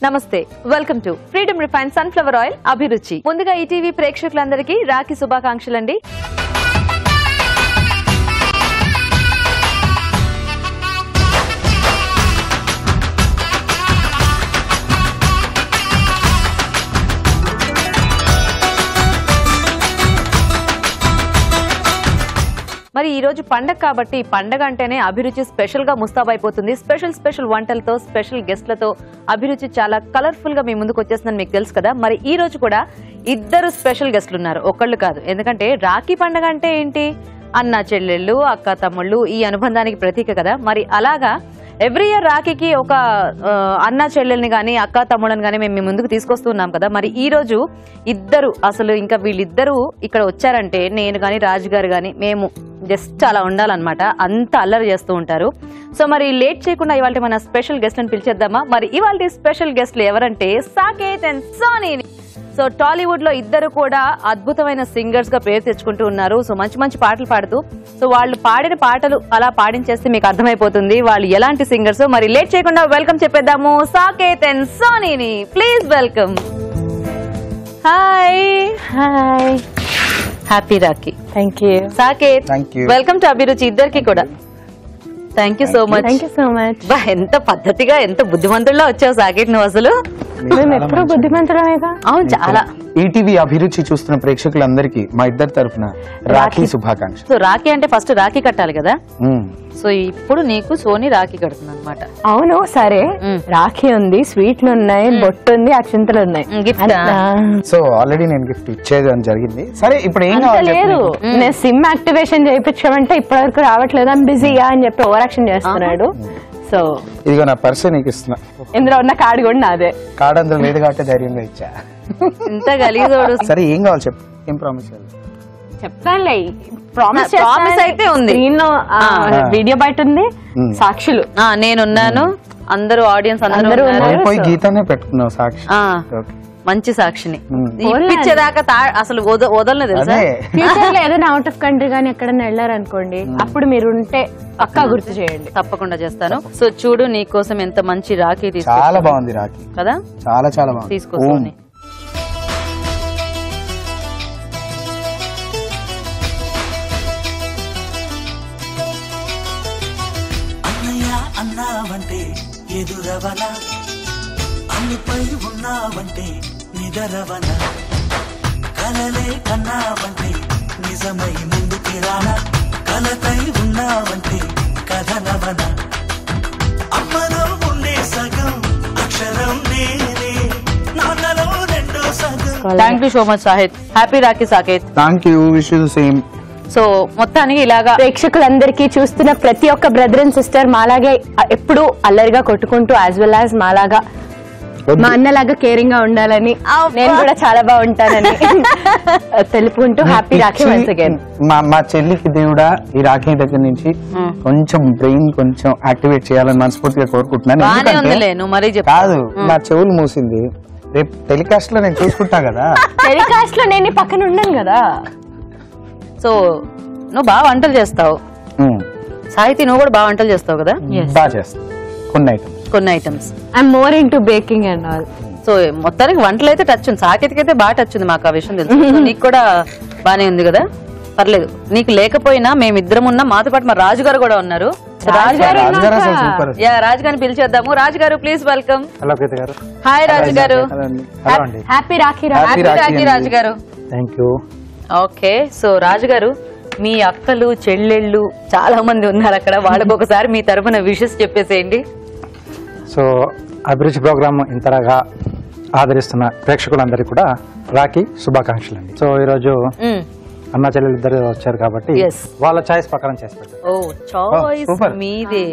నమస్తే, welcome to freedom refine sunflower oil అభిరుచి. ముందుగా ఈటీవీ ప్రేక్షకులందరికీ రాఖీ శుభాకాంక్షలండి. మరి ఈ రోజు పండగ కాబట్టి పండగ అంటేనే అభిరుచి స్పెషల్ గా ముస్తాబైపోతుంది. స్పెషల్ వంటలతో, స్పెషల్ గెస్ట్లతో అభిరుచి చాలా కలర్ఫుల్ గా మీ ముందుకు వచ్చేస్తుందని మీకు తెలుసు కదా. మరి ఈ రోజు కూడా ఇద్దరు స్పెషల్ గెస్ట్లు ఉన్నారు, ఒకళ్ళు కాదు. ఎందుకంటే రాఖీ పండగ అంటే ఏంటి, అన్న చెల్లెళ్ళు, అక్క తమ్ముళ్ళు, ఈ అనుబంధానికి ప్రతీక కదా. మరి అలాగా ఎవ్రీ ఇయర్ రాఖీకి ఒక అన్న చెల్లెల్ని కానీ అక్క తమ్ముళ్ళని కానీ మేము మీ ముందుకు తీసుకొస్తున్నాం కదా. మరి ఈ రోజు ఇద్దరు, అసలు ఇంకా వీళ్ళిద్దరూ ఇక్కడ వచ్చారంటే నేను కానీ రాజు గారు కానీ మేము జస్ట్ అలా ఉండాలన్నమాట, అంత అల్లరి చేస్తూ ఉంటారు. సో మరి లేట్ చేయకుండా ఇవాళ మన స్పెషల్ గెస్ట్లను పిలిచేద్దామా. మరి ఇవాళ స్పెషల్ గెస్ట్లు ఎవరంటే Saketh and Soni. So Tollywood లో ఇద్దరు కూడా అద్భుతమైన సింగర్స్ గా పేరు తెచ్చుకుంటూ ఉన్నారు. సో మంచి పాటలు పాడుతూ, సో వాళ్ళు పాడిన పాటలు అలా పాడించేస్తే మీకు అర్థమైపోతుంది వాళ్ళు ఎలాంటి సింగర్స్. మరి లేట్ చేయకుండా వెల్కమ్ చెప్పేద్దాము సాకేత్ అండ్ సోనీని. Please welcome. Hi hi, happy Rakhi. Thank you Saketh, welcome to Abhiruchi ఇద్దరికి కూడా. Thank you so much. Thank you so much. ఎంత పద్ధతిగా, ఎంత బుద్ధిమంతుల్లో వచ్చావు సాకేత్ నువ్వు. అసలు మేము ఎప్పుడు బుద్ధిమంతులమేగా. అవును, చాలా. ఈటీవీ అభిరుచి చూస్తున్న ప్రేక్షకులందరికీ మా ఇద్దరి తరఫున రాఖీ శుభాకాంక్షలు. సో రాఖీ అంటే ఫస్ట్ రాఖీ కట్టాలి కదా. సో ఇప్పుడు నీకు సోనీ రాఖీ కడుతుంది అనమాట. అవును, సరే. రాఖీ ఉంది, స్వీట్లు ఉన్నాయి, బొట్టు ఉంది, అక్షింతలు ఉన్నాయి. సో ఆల్రెడీ నేను గిఫ్ట్ ఇచ్చేది అని జరిగింది. సరే ఇప్పుడు ఏం లేదు, నేను సిమ్ యాక్టివేషన్ చేయించమంటే ఇప్పటి వరకు రావట్లేదు, అని బిజీగా అని చెప్పి ఓవర్ యాక్షన్ చేస్తున్నాడు. సో ఇదిగో నా పర్స్ నీకు ఇస్తున్నా, ఇందులో ఉన్న కార్డు కూడా నాదే. కార్డు అందులో లేదు కాబట్టి ధైర్యంగా ఇచ్చా. ఇంత గలీజోడు. సరే ఏం కావాలి చెప్పు, ఏం ప్రామిస్ చేయాలి చెప్తానులే. ప్రామిస్ అయితే ఉంది, వీడియో బయట ఉంది, సాక్షులు నేనున్నాను, అందరూ ఆడియన్స్ అందరూ పోయి గీతానే పెట్టుకున్నావు సాక్షి. మంచి సాక్షిని ఇప్పించేదాకా అసలు వదలలేదు తెలుసా. ఫ్యూచర్ లో ఏదైనా అవుట్ ఆఫ్ కంట్రీ గానీ ఎక్కడైనా వెళ్ళారనుకోండి, అప్పుడు మీరు ఉంటే పక్కా గుర్తు చేయండి. తప్పకుండా చేస్తాను. సో చూడు, నీ కోసం ఎంత మంచి రాఖీ తీసుకు. చాలా బాగుంది రాఖీ కదా, చాలా చాలా బాగుంది. తీసుకోండి. అన్నావంటే ఎదురవన, అన్నిపై ఉన్నావంటే నిదరవన, కలలే కన్నావంటే నిజమై ముందుకి రాన, కలతై ఉన్నావంటే కథనవన, అమ్మలో ఉండే సగం అక్షరం నేనే, నాన్నలో రెండో సగం. Thank you so much Saketh. Happy Rakhi Saketh. Thank you, wish you the same. So మొత్తానికి ఇలాగా ప్రేక్షకులందరికీ, చూస్తున్న ప్రతి ఒక్క బ్రదర్ అండ్ సిస్టర్ మాలాగే ఎప్పుడు అల్లరిగా కొట్టుకుంటూ, యాజ్ వెల్ యాజ్ మాలాగా మా అన్నలాగా కేరింగ్ గా ఉండాలని, నేను కూడా చాలా బాగుంటానని తెలుపుకుంటూ హ్యాపీ రాఖీ వన్స్ అగైన్. మా చెల్లికి దేవుడా ఈ రాఖీ దగ్గర నుంచి కొంచెం బ్రెయిన్ కొంచెం యాక్టివేట్ చేయాలని మనస్ఫూర్తిగా కోరుకుంటున్నాను. కాదు, నా చెవులు మూసింది, రేపు టెలికాస్ట్ లో నేను చూసుకుంటా కదా. టెలికాస్ట్ లో నేను పక్కన ఉన్నాను కదా. సో నువ్వు బాగా వంటలు చేస్తావు సాహితి, నువ్వు కూడా బాగా వంటలు చేస్తావు కదా. బాగా చేస్తావు కొన్ని items. I'm more into baking and all. So మొత్తానికి వంటలు అయితే టచ్ ఉంది, సాకేత్కి అయితే బాగా టచ్ ఉంది, మాకు ఆ విషయం తెలుసు. నీకు కూడా బానే ఉంది కదా, పర్లేదు. నీకు లేకపోయినా మేమిద్దరం ఉన్నాం, మాతో పాటు మా రాజు గారు కూడా ఉన్నారు. రాజుగారిని పిలిచేద్దాము. రాజు గారు ప్లీజ్ వెల్కమ్. హాయ్ రాజు గారు. హ్యాపీ రాఖీ. రాజు గారు. Thank you. Okay, so Raju గారు, మీ అక్కలు చెల్లెళ్ళు చాలా మంది ఉన్నారు అక్కడ, వాళ్ళకు ఒకసారి మీ తరఫున విషెస్ చెప్పేసేయండి. సో అభిరుచి ప్రోగ్రామ్ ఇంతగా ఆదరిస్తున్న ప్రేక్షకులందరికీ కూడా రాఖీ శుభాకాంక్షలు అండి. సో ఈరోజు అన్న చెల్లెలు ఇద్దరు వచ్చారు కాబట్టి వాళ్ళ చాయిస్ ప్రకారం చేసి పెట్టారు. మీదే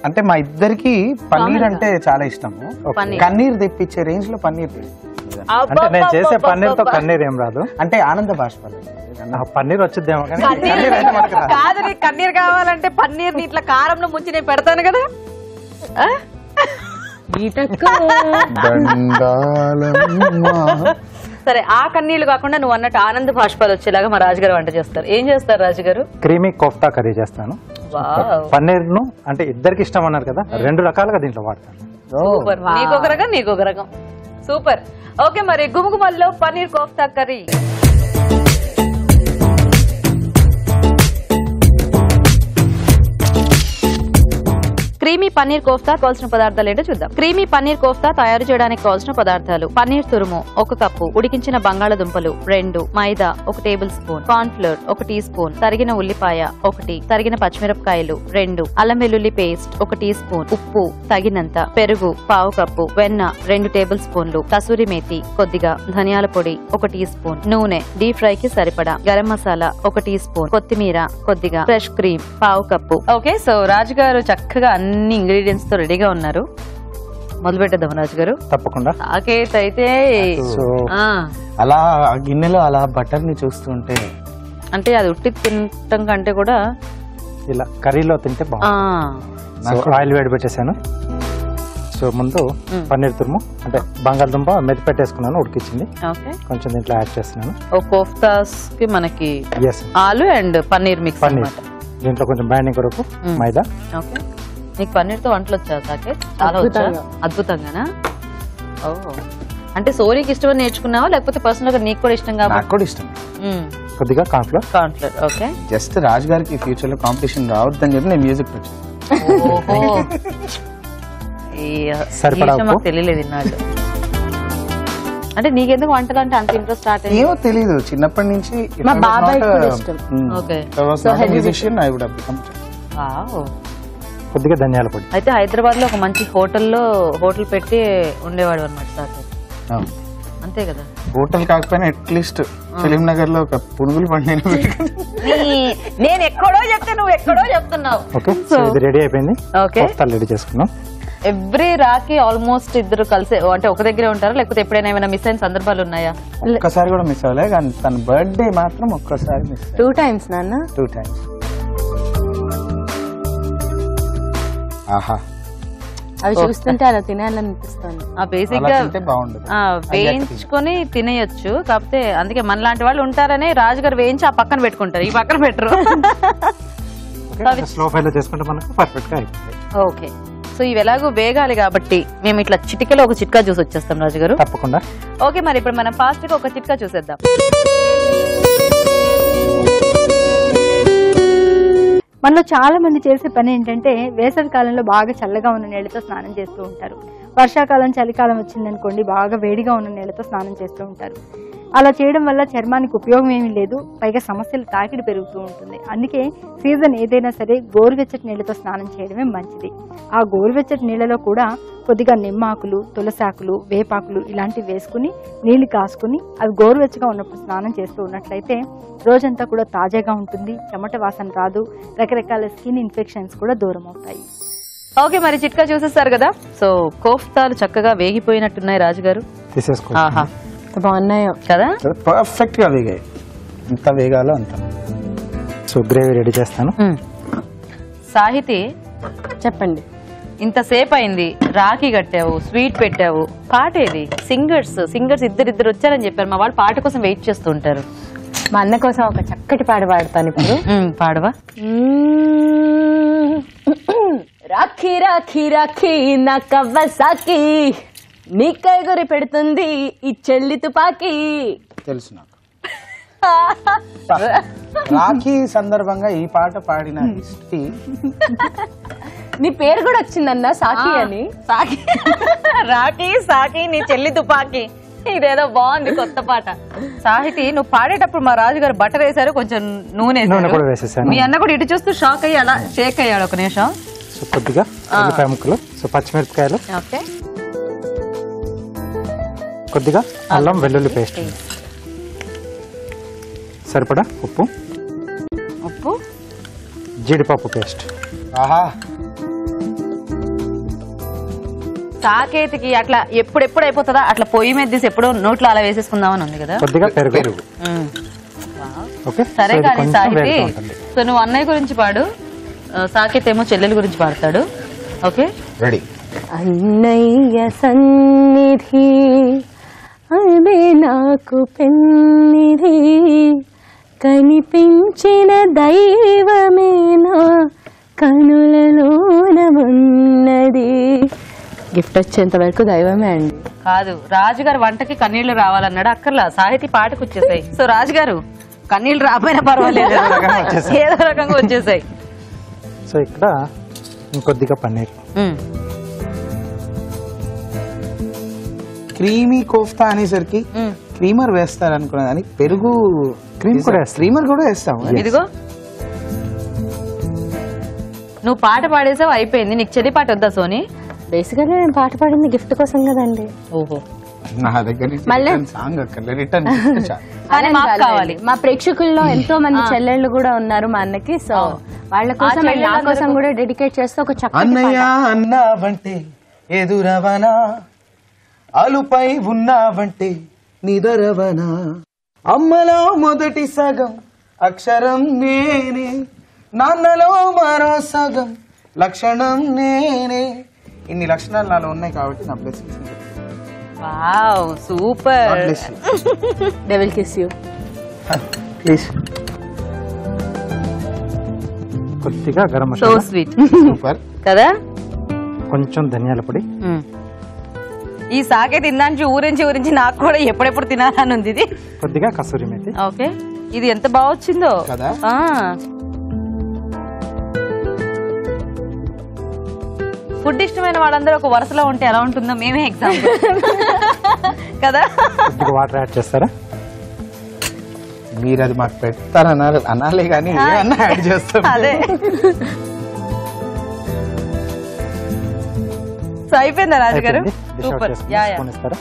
అంటే మా ఇద్దరికి పన్నీర్ అంటే చాలా ఇష్టము. కన్నీర్ తెప్పించే రేంజ్ లో పన్నీర్. అంటే నేను చేసే పన్నీర్ తో కన్నీర్ ఏం రాదు, అంటే ఆనంద బాష్పాలు. పన్నీర్ వచ్చిద్దేమో కానీ కాదు. నీకు కన్నీర్ కావాలంటే పన్నీర్ ఇట్లా కారంలో ముంచి నేను పెడతాను కదా. సరే, ఆ కన్నీళ్లు కాకుండా నువ్వు అన్నట్టు ఆనంద బాష్పాలు వచ్చేలాగా మా రాజుగారు వంట చేస్తారు. ఏం చేస్తారు రాజుగారు? క్రీమీ కోఫ్తా కర్రీ చేస్తాను. పన్నీర్ ను అంటే ఇద్దరికి ఇష్టం అన్నారు కదా, రెండు రకాలుగా దీంట్లో వాడతాను. సూపర్. నీకొక రకం నీకొక రకం. సూపర్. ఓకే, మరి గుమగుమల్లో పన్నీర్ కోఫ్తా కర్రీ. క్రీమీ పన్నీర్ కోఫ్తా కావాల్సిన పదార్థాలు ఏంటో చూద్దాం. క్రీమీ పన్నీర్ కోఫ్తా తయారు చేయడానికి కావాల్సిన పదార్థాలు: పన్నీర్ తురుము 1 కప్పు, ఉడికించిన బంగాళదుంపలు 2, maida 1 tablespoon, corn flour 1 teaspoon, తరిగిన ఉల్లిపాయ 1, తరిగిన పచ్చిమిరపకాయలు 2, అల్లం వెల్లుల్లి పేస్ట్ 1 టీ స్పూన్, ఉప్పు తగినంత, పెరుగు 1/2 కప్పు, వెన్న 2 టేబుల్ స్పూన్లు, కసూరి మేతి కొద్దిగా, ధనియాల పొడి 1 టీ స్పూన్, నూనె డీప్ ఫ్రై కి సరిపడా, గరం మసాలా 1 టీ స్పూన్, కొత్తిమీర కొద్దిగా, fresh cream 1/2 cup. Okay, so Raju garu చక్కగా అన్ని ఇంగ్రీడియంట్స్ తో రెడీగా ఉన్నారు. మొదలు పెట్టేద్దాం రాజు గారు. తప్పకుండా. సాకేత్ అయితే అలా గిన్నెలో అలా బటర్ ని చూస్తుంటే అంటే అది ఉట్టి తినటం కంటే కూడా ఇలా కర్రీలో తింటే బాగుంది. ఆయిల్ వేడి పెట్టేశాను. సో ముందు పన్నీర్ తురుము అంటే బంగాళదుంప మెత్తి పెట్టేసుకున్నాను, ఉడికించింది. కొంచెం దీంట్లో యాడ్ చేస్తున్నాను. కోఫ్తాస్ కి మనకి ఆలు అండ్ పన్నీర్ మిక్స్. పన్నీర్ దీంట్లో కొంచెం బైండింగ్ కొరకు మైదా. ఓకే, నీకు పన్నీర్ తో వంటలు వచ్చా సాకేత్? చాలా వచ్చా? అద్భుతంగానా? ఓ, అంటే సోరీకి ఇష్టమని నేర్చుకున్నావా లేకపోతే పర్సనల్ గా నీకు కూడా ఇష్టం కాబట్టి? నాకు కూడా ఇష్టం. కొద్దిగా corn flour. Okay, just Raj గారికి ఫ్యూచర్ లో కాంపిటీషన్ రావద్దని చెప్పి నేను మ్యూజిక్ మాకు తెలియలేదు ఇన్నాళ్ళు. అంటే నీకెందుకు వంటలు అంటే అంత ఇంట్రెస్ట్ స్టార్ట్ అయ్యింది? ఏమో తెలీదు, చిన్నప్పటి నుంచి. మా బాబాయ్ కూడా ఇష్టం. ఓకే, కొద్దిగా ధనియాల పొడి. అయితే హైదరాబాద్ లో ఒక మంచి హోటల్ పెట్టి ఉండేవాడు అనమాట సాకేత్. అంతే కదా? హోటల్ కాకపోయినా అట్లీస్ట్ ఫిలిం నగర్ లో ఒక పునుగులు పండి నేను ఎక్కడో చెప్తే నువ్వు ఎక్కడో చెప్తున్నావు. ఓకే, సో ఇది రెడీ అయిపోయింది. ఓకే, రెడీ చేసుకున్నాం. ఎవ్రీ రాకి ఆల్మోస్ట్ ఇద్దరు కలిసి అంటే ఒక దగ్గరే ఉంటారా లేకపోతే ఎప్పుడైనా ఏమైనా మిస్ అయిన సందర్భాలు ఉన్నాయా? ఒక్కసారి కూడా మిస్ అవ్వలే, కానీ తన బర్త్డే మాత్రం ఒక్కసారి మిస్. 2 times నాన్న. 2 times. ఆహా, అవి చూస్తుంటే అలా తినాలనిపిస్తుంది. బేసిక్ గా వేయించుకొని తినేయొచ్చు, కాకపోతే అందుకే మన లాంటి వాళ్ళు ఉంటారని రాజుగారు వేయించి ఆ పక్కన పెట్టుకుంటారు, ఈ పక్కన పెట్టరు. స్లో ఫ్లేమ్ లో చేసుకుంటే మనకు పర్ఫెక్ట్ గా అయిపోతుంది. ఓకే, సో ఇవి ఎలాగో వేగాలి కాబట్టి మేము ఇట్లా చిటికలో ఒక చిట్కా చూసి వచ్చేస్తాం రాజు గారు. తప్పకుండా. ఓకే, మరి ఇప్పుడు మనం ఫాస్ట్ గా ఒక చిట్కా చూసేద్దాం. మనలో చాలా మంది చేసే పని ఏంటంటే వేసవి కాలంలో బాగా చల్లగా ఉన్న నీళ్ళతో స్నానం చేస్తూ ఉంటారు. వర్షాకాలం చలికాలం వచ్చిందనుకోండి బాగా వేడిగా ఉన్న నీళ్ళతో స్నానం చేస్తూ ఉంటారు. అలా చేయడం వల్ల చర్మానికి ఉపయోగం ఏమీ లేదు, పైగా సమస్యలు తాకిడి పెరుగుతూ ఉంటుంది. అందుకే సీజన్ ఏదైనా సరే గోరువెచ్చటి నీళ్ళతో స్నానం చేయడమే మంచిది. ఆ గోరువెచ్చటి నీళ్ళలో కూడా కొద్దిగా నిమ్మాకులు, తులసాకులు, వేపాకులు ఇలాంటివి వేసుకుని నీళ్లు కాసుకుని అవి గోరువెచ్చగా ఉన్నప్పుడు స్నానం చేస్తూ ఉన్నట్లయితే రోజంతా కూడా తాజాగా ఉంటుంది, చెమట వాసన రాదు, రకరకాల స్కిన్ ఇన్ఫెక్షన్స్ కూడా దూరం అవుతాయి. ఓకే, మరి చిట్కా చూసేస్తారు కదా. సో కోఫ్తాలు చక్కగా వేగిపోయినట్టున్నాయి రాజుగారు. ఆహా, బాగున్నాయో కదా, పర్ఫెక్ట్ గా వేగాయి. ఎంత వేగాలో అంత. సో గ్రేవీ రెడీ చేస్తాను. సాహితి చెప్పండి. ఇంతసేపు అయింది, రాఖీ కట్టావు, స్వీట్ పెట్టావు, పాటేది? సింగర్స్ ఇద్దరు వచ్చారని చెప్పారు. మా వాళ్ళు పాట కోసం వెయిట్ చేస్తూ ఉంటారు. మా అన్న కోసం ఒక చక్కటి పాట పాడతాను ఇప్పుడు. పాడవా? రాఖీ రాఖీ రాఖీ నా కవ్వసాకి, నీకై గురి పెడుతుంది ఈ చెల్లి తుపాకి. తెలుసు నాకు. రాఖీ సందర్భంగా ఈ పాట పాడిన హిస్టరీ. నీ పేరు కూడా వచ్చిందన్న, సాకి అని. సాకి, రాఖీ సాకి నీ చెల్లి తుపాకి. ఇదేదో బాగుంది కొత్త పాట. సాహితి, నువ్వు పాడేటప్పుడు మా రాజుగారు బటర్ వేశారు, కొంచెం నూనె వేసేసాను. మీ అన్న కూడా ఇటు చూస్తూ షాక్ అయ్యి అలా షేక్ అయ్యాడు. ఒక నిమిషం. సో కొద్దిగా ఉల్లిపాయ ముక్కలు, సో పచ్చిమిరపకాయలు, ఓకే, కొద్దిగా అల్లం వెల్లుల్లి పేస్ట్, సరిపడా ఉప్పు, జీడిపప్పు పేస్ట్. ఆహా, సాకేతికి అట్లా ఎప్పుడెప్పుడు అయిపోతుందా అట్లా పొయ్యి మీద తీసి ఎప్పుడు నోట్లో అలా వేసేసుకుందామని ఉంది కదా. కొద్దిగా పెరుగు. సరే కానీ సాహితి, సో నువ్వు అన్నయ్య గురించి పాడు, సాకేత్ ఏమో చెల్లెల గురించి పాడతాడు. Okay, ready. అన్నయ్య సన్నిధి అదే నాకు పెన్నిధి, కనిపించిన దైవమేనా కనులలోన ఉన్నది, గిఫ్ట్ వచ్చేంత వరకు దైవమే అండి. కాదు, రాజుగారు వంటకి కన్నీళ్లు రావాలన్నాడు, అక్కర్లా సాహితీ పాటకు వచ్చేసాయి. సో రాజుగారు కన్నీళ్లు రాపోయినా పర్వాలేదు, ఏదో రకంగా వచ్చేసాయి. సో ఇక్కడ ఇంకొద్దిగా పన్నీర్. క్రీమీ కోఫ్తా అనేసరికి క్రీమర్ వేస్తారు అనుకున్నా కానీ పెరుగు క్రీమర్ కూడా వేస్తాము. ఇదిగో నువ్వు పాట పాడేసావు, అయిపోయింది. నీకు చెల్లి పాట వద్దా సోని? బేసిక్గా నేను పాట పాడింది గిఫ్ట్ కోసం కదండి. ఓహో, నా దగ్గర సాంగ్ అక్కర్లే, రిటర్న్ కానీ మాకు కావాలి. మా ప్రేక్షకుల్లో ఎంతో మంది చెల్లెళ్ళు కూడా ఉన్నారు మా అన్నకి. సో వాళ్ళ కోసం నా కోసం కూడా డెడికేట్ చేస్తే ఒక చక్కటి అన్నయ్య అన్నావంటే ఎదురవనా, అలుపై ఉన్నావంటే నిదరవనా, అమ్మలో మొదటి సగం అక్షరం నేనే, నాన్నలో మరో సగం లక్షణం నేనే. ఇన్ని లక్షణాలు నాలో ఉన్నాయి కాబట్టి నా blessings. Wow, super. They will kiss you please. కొద్దిగా garam so masala, sweet super కదా. కొంచెం ధనియాల పొడి, ఈ సాకే తిందాంచి ఊరించి నాకు కూడా ఎప్పుడెప్పుడు తినాలని ఉంది ఇది. కొద్దిగా కసూరి మేతి. ఓకే, ఇది ఎంత బాగా వచ్చిందో కదా. ఫుడ్ ఇష్టమైన వాళ్ళందరూ ఒక వరుసలో ఉంటే ఎలా ఉంటుందో మేమే ఎగ్జాంపుల్ కదా. కొద్దిగా వాటర్ యాడ్ చేస్తారా? మీరు అది మాకు పెడతారన్నారు అనాలే కానీ ఏమన్నా యాడ్ చేస్తాం. అదే. సో అయిపోయిందా రాజుగారు? సూపర్. Yeah yeah. ఇస్తారా?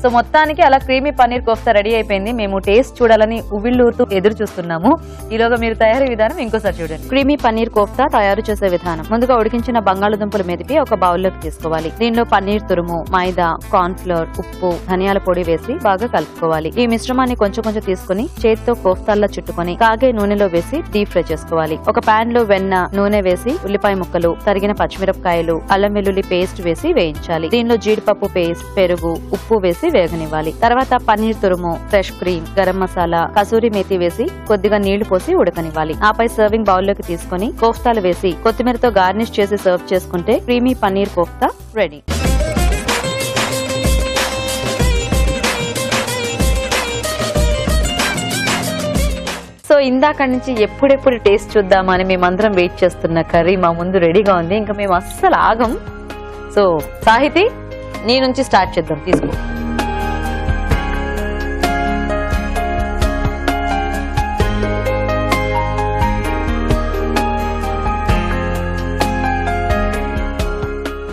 సో మొత్తానికి అలా క్రీమీ పన్నీర్ కోఫ్తా రెడీ అయిపోయింది. మేము టేస్ట్ చూడాలని ఉవ్విళ్ళూరుతూ ఎదురు చూస్తున్నాము. ఈలోగా మీరు తయారీ విధానం ఇంకోసారి చూడండి. క్రీమీ పన్నీర్ కోఫ్తా తయారు చేసే విధానం. ముందుగా ఉడికించిన బంగాళదుంపలు మెదిపి ఒక బౌల్లోకి తీసుకోవాలి. దీనిలో పన్నీర్ తురుము, మైదా, కార్న్ ఫ్లోర్, ఉప్పు, ధనియాల పొడి వేసి బాగా కలుపుకోవాలి. ఈ మిశ్రమాన్ని కొంచెం కొంచెం తీసుకుని చేతితో కోఫ్తాల్లా చుట్టుకొని కాగే నూనెలో వేసి డీప్ ఫ్రై చేసుకోవాలి. ఒక పాన్ లో వెన్న, నూనె వేసి ఉల్లిపాయ ముక్కలు, తరిగిన పచ్చిమిరపకాయలు, అల్లం వెల్లుల్లి పేస్ట్ వేసి వేయించాలి. దీనిలో జీడిపప్పు పేస్ట్, పెరుగు, ఉప్పు వేసి వేగనివ్వాలి. తర్వాత పన్నీర్ తురుము, ఫ్రెష్ క్రీమ్, గరం మసాలా, కసూరి మేతి వేసి కొద్దిగా నీళ్లు పోసి ఉడకనివ్వాలి. ఆపై సర్వింగ్ బౌల్ లోకి తీసుకుని కోఫ్తాలు వేసి కొత్తిమీరతో గార్నిష్ చేసి సర్వ్ చేసుకుంటే creamy paneer kofta ready. So ఇందాక నుంచి ఎప్పుడెప్పుడు టేస్ట్ చూద్దామని మేమందరం వెయిట్ చేస్తున్న కర్రీ మా ముందు రెడీగా ఉంది. ఇంకా మేము అస్సలు ఆగం. సో సాహితి, నీ నుంచి స్టార్ట్ చేద్దాం. తీసుకో.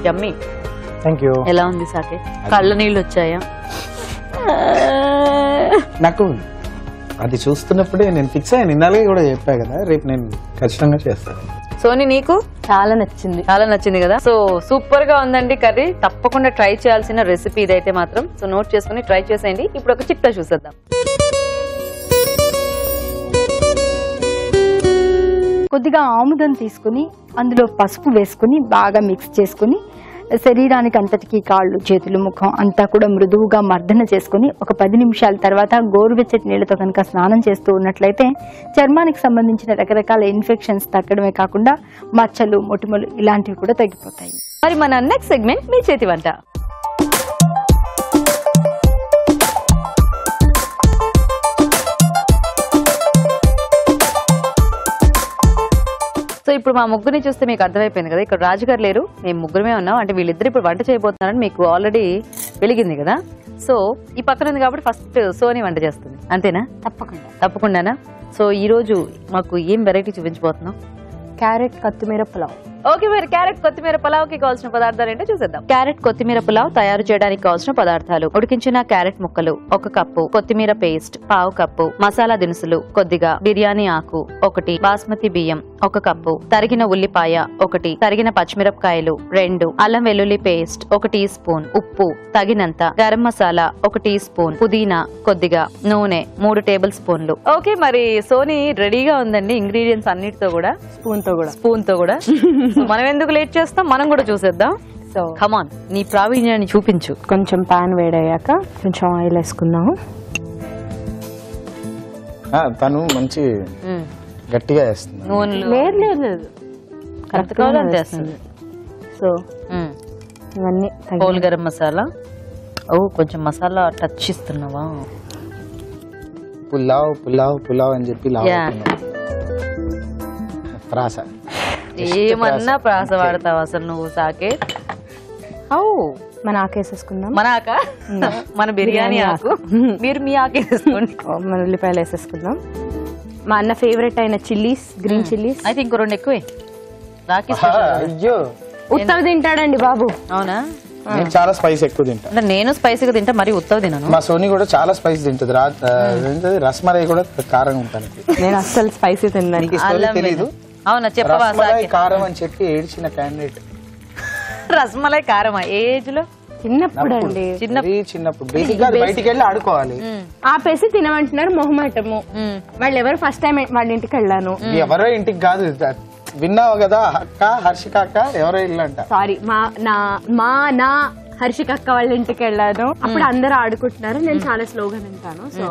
యమ్మీ. Thank you. ఎలా ఉంది సాకే? కళ్ళ నీళ్ళు వచ్చాయా? నాకు అది చూస్తున్నప్పుడే నేను ఫిక్స్ అయ్యాను. ఇందాకే కూడా చెప్పా కదా, రేపు నేను ఖచ్చితంగా చేస్తాను. సోని, నీకు? చాలా నచ్చింది. చాలా నచ్చింది కదా. సో సూపర్ గా ఉందండి కర్రీ. తప్పకుండా ట్రై చేయాల్సిన రెసిపీ ఇదైతే మాత్రం. సో నోట్ చేసుకుని ట్రై చేసేయండి. ఇప్పుడు ఒక చిట్కా చూసేద్దాం. కొద్దిగా ఆముదం తీసుకుని అందులో పసుపు వేసుకుని బాగా మిక్స్ చేసుకుని శరీరానికి అంతటికి కాళ్ళు, చేతులు, ముఖం అంతా కూడా మృదువుగా మర్దన చేసుకుని ఒక 10 నిమిషాల తర్వాత గోరువెచ్చటి నీళ్లతో కనుక స్నానం చేస్తూ ఉన్నట్లయితే చర్మానికి సంబంధించిన రకరకాల ఇన్ఫెక్షన్స్ తగ్గడమే కాకుండా మచ్చలు, మొటిమలు ఇలాంటివి కూడా తగ్గిపోతాయి. మరి మన నెక్స్ట్ సెగ్మెంట్ మీ చేతి వంట. సో ఇప్పుడు మా ముగ్గురిని చూస్తే మీకు అర్థమైపోయింది కదా, ఇక్కడ రాజుగారు లేరు, మేము ముగ్గురమే ఉన్నాం. అంటే వీళ్ళిద్దరు ఇప్పుడు వంట చేయబోతున్నారని మీకు ఆల్రెడీ వెలిగింది కదా. సో ఈ పక్కన ఉంది కాబట్టి ఫస్ట్ సోని వంట చేస్తుంది, అంతేనా? తప్పకుండానా? సో ఈ రోజు మాకు ఏం వెరైటీ చూపించబోతున్నాం? క్యారెట్ కొత్తిమీర పులావ్. ఓకే, మరి క్యారెట్ కొత్తిమీర పులావ్ కి కావాల్సిన పదార్థాలు ఏంటో చూసేద్దాం. క్యారెట్ కొత్తిమీర పులావ్ తయారు చేయడానికి కావాల్సిన పదార్థాలు: ఉడికించిన క్యారెట్ ముక్కలు 1 కప్పు, కొత్తిమీర పేస్ట్ 1/2 కప్పు, మసాలా దినుసులు కొద్దిగా, బిర్యానీ ఆకు 1, బాస్మతి బియ్యం 1 కప్పు, తరిగిన ఉల్లిపాయ 1, తరిగిన పచ్చిమిరపకాయలు 2, అల్లం వెల్లుల్లి పేస్ట్ 1 టీ స్పూన్, ఉప్పు తగినంత, గరం మసాలా 1 టీ స్పూన్, పుదీనా కొద్దిగా, నూనె 3 టేబుల్ స్పూన్లు. ఓకే, మరి సోని రెడీగా ఉందండి ఇంగ్రీడియంట్స్ అన్నిటితో కూడా, స్పూన్ తో కూడా. మనం ఎందుకు లేట్ చేస్తాం, మనం కూడా చూసేద్దాం. సో కమాన్, నీ ప్రావీణ్యాన్ని చూపించు. కొంచెం పాన్ వేడయ్యాక కొంచెం ఆయిల్ వేసుకుందాము. తను మంచి గట్టిగా వేస్తుంది. నూనెలు లేదు లేదు లేదు కరెక్ట్ కావాలని చేస్తుంది. సో ఇవన్నీ హోల్ గరం మసాలా. ఓ కొంచెం మసాలా టచ్ ఇస్తున్నావా? పులావ్ పులావ్ పులావ్ అని చెప్పి ప్రాస ఏమన్నా ప్రాస వాడతావు అసలు నువ్వు సాకే. మన ఆకేసేసుకుందాం. మన ఆక, మన బిర్యానీ ఆకు. మీరు మీ ఆకేసుకోండి. మన ఉల్లిపాయలు వేసేసుకుందాం. మా అన్న ఫేవరెట్ అయిన చిల్లీస్, గ్రీన్ చిల్లీస్. అయితే ఇంకో 2 ఎక్కువే. రాకీ అయ్యో ఉత్తవ తింటాడండి బాబు. అవునా? నేను చాలా స్పైస్ ఎక్కువ తింటా. అంటే నేను స్పైసీగా తింటా, మరి ఉత్తవ తినను. మా సోని కూడా చాలా స్పైస్ తింటది. రస్మలై కూడా కారంగా ఉంటాను. నేను అస్సలు స్పైసీ తిన్నాను. తెలీదు. అవునా? చెప్పవా? కారం అని చెప్పి ఏడ్చిన క్యాండిడేట్. రస్మలై కారమా? ఏ ఏజ్ లో? చిన్నప్పుడు అండి, చిన్నప్పుడు బేసిక్ గా బయటికి వెళ్ళి ఆడుకోవాలి. ఆపేసి తినమంటున్నారు మొహమాటము. వాళ్ళు ఎవరు ఫస్ట్ టైం వాళ్ళ ఇంటికి వెళ్ళాను. ఎవరో ఇంటికి కాదు, విన్నావు కదా అక్క హర్షిక అక్క ఎవరో ఇల్లు అంట. సారీ, నా హర్షిక అక్క వాళ్ళ ఇంటికి వెళ్ళాను. అప్పుడు అందరూ ఆడుకుంటున్నారు, నేను చాలా స్లోగా తింటాను. సో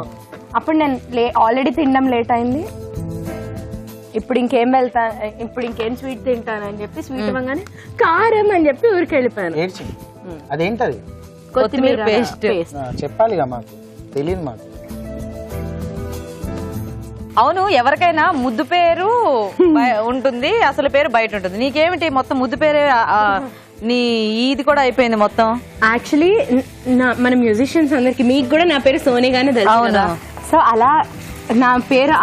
అప్పుడు నేను ఆల్రెడీ తినడం లేట్ అయింది. ఇప్పుడు ఇంకేం స్వీట్ తింటానని చెప్పి స్వీట్ ఇవ్వగానే కారం అని చెప్పి ఊరికి వెళ్ళిపోయాను. ఏడ్చింది. అదేంటది? కొత్తిమీర పేస్ట్. చెప్పాలిగా, మాకు తెలియదు. మాకు అవును, ఎవరికైనా ముద్దు పేరు ఉంటుంది, అసలు పేరు బయట ఉంటుంది. నీకేమిటి మొత్తం ముద్దు పేరే? నీ ఇది కూడా అయిపోయింది మొత్తం. యాక్చువల్లీ మన మ్యూజిషియన్స్ అందరికి, మీకు కూడా నా పేరు సోనిగానే తెలుసు కదా. సో అలా నా పేరు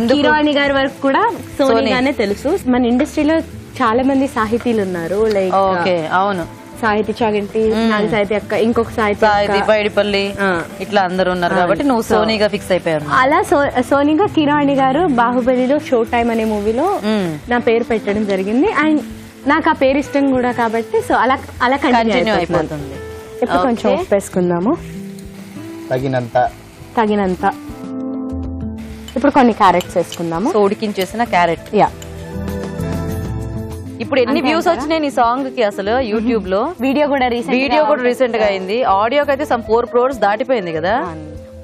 కీరవాణి గారి వరకు కూడా సోనిగానే తెలుసు. మన ఇండస్ట్రీలో చాలా మంది సాహితీలు ఉన్నారు. లైక్ అవును, సాహితీ చాగంటి, సాహితీ అక్క, ఇంకొక సాహితీ బయడిపల్లి, ఇట్లా అందరూ ఉన్నారు కాబట్టి నువ్వు సోనీగా ఫిక్స్ అయిపోయావు. అలా సోనిగా కిరాణి గారు బాహుబలిలో షో టైమ్ అనే మూవీలో నా పేరు పెట్టడం జరిగింది. అండ్ నాకు ఆ పేరు ఇష్టం కూడా కాబట్టి సో అలా కంటిన్యూ అయిపోతుంది. ఇప్పుడు కొంచెం ఉప్పు వేసుకుందాము, తగినంత. ఇప్పుడు కొన్ని క్యారెట్స్ వేసుకుందాము. ఉడికించేసిన క్యారెట్. యా. ఇప్పుడు ఎన్ని వ్యూస్ వచ్చినాయి నీ సాంగ్ కి అసలు యూట్యూబ్ లో? వీడియో కూడా రీసెంట్ గా అయింది. ఆడియోకి అయితే 4 crores దాటిపోయింది కదా.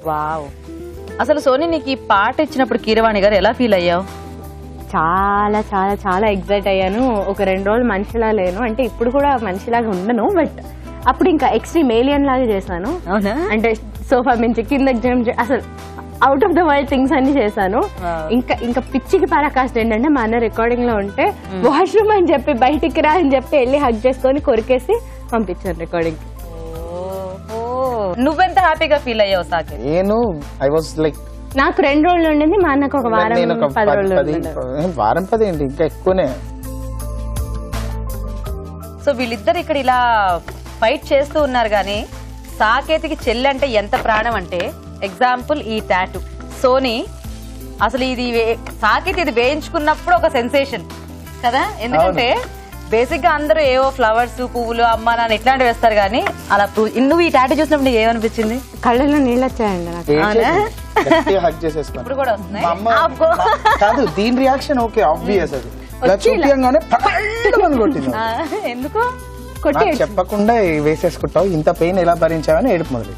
వావ్. అసలు సోని, నీకు ఈ పాట ఇచ్చినప్పుడు కీరవాణి గారు ఎలా ఫీల్ అయ్యావు? చాలా చాలా చాలా ఎక్సైట్ అయ్యాను. ఒక 2 రోజులు మనిషిలా లేను, అంటే ఇప్పుడు కూడా మనిషిలాగా ఉండను, బట్ అప్పుడు ఇంకా ఎక్స్ట్రీమ్ ఏలియన్ లాగా చేశాను. అంటే సోఫా మించి కిందకి జంప్, అసలు out of the world things అన్ని చేశాను. ఇంకా పిచ్చికి పరాకాస్ట్ ఏంటంటే, మా అన్న రికార్డింగ్ లో ఉంటే వాష్రూమ్ అని చెప్పి బయటికి రా అని చెప్పి వెళ్ళి హగ్ చేసుకొని కొరికేసి పంపించాను రికార్డింగ్. నువ్వెంత హ్యాపీగా ఫీల్ అయ్యావు సాకి? నాకు 2 రోజులు ఉండింది, మా అన్నకు ఒక వారం 10 రోజులు. వారం 10 ఏంటి, ఇంకా ఎక్కువనే. సో వీళ్ళిద్దరు ఇక్కడ ఇలా ఫైట్ చేస్తూ ఉన్నారు కానీ సాకేతికి చెల్లి అంటే ఎంత ప్రాణం అంటే, ఎగ్జాంపుల్ ఈ టాటూ. సోని అసలు ఇది సాకేతి ఇది వేయించుకున్నప్పుడు ఒక సెన్సేషన్ కదా, ఎందుకంటే బేసిక్ గా అందరూ ఏవో ఫ్లవర్స్, పువ్వులు, అమ్మ నాన్న ఇట్లాంటివి వేస్తారు కానీ అలా నువ్వు ఈ టాటూ చూసినప్పుడు నీకు ఏమనిపించింది? కళ్ళలో నీళ్ళు వచ్చాయండి నాకు. ఇప్పుడు కూడా వస్తున్నాయి. కాదు, దీని రియాక్షన్ ఓకే, ఆబ్వియస్. అది చూపించగానే కొట్టింది. ఎందుకు చెప్పకుండా వేసేసుకుంటావు, ఇంత పెయిన్ ఎలా భరించావని ఏడుపు మొదలు.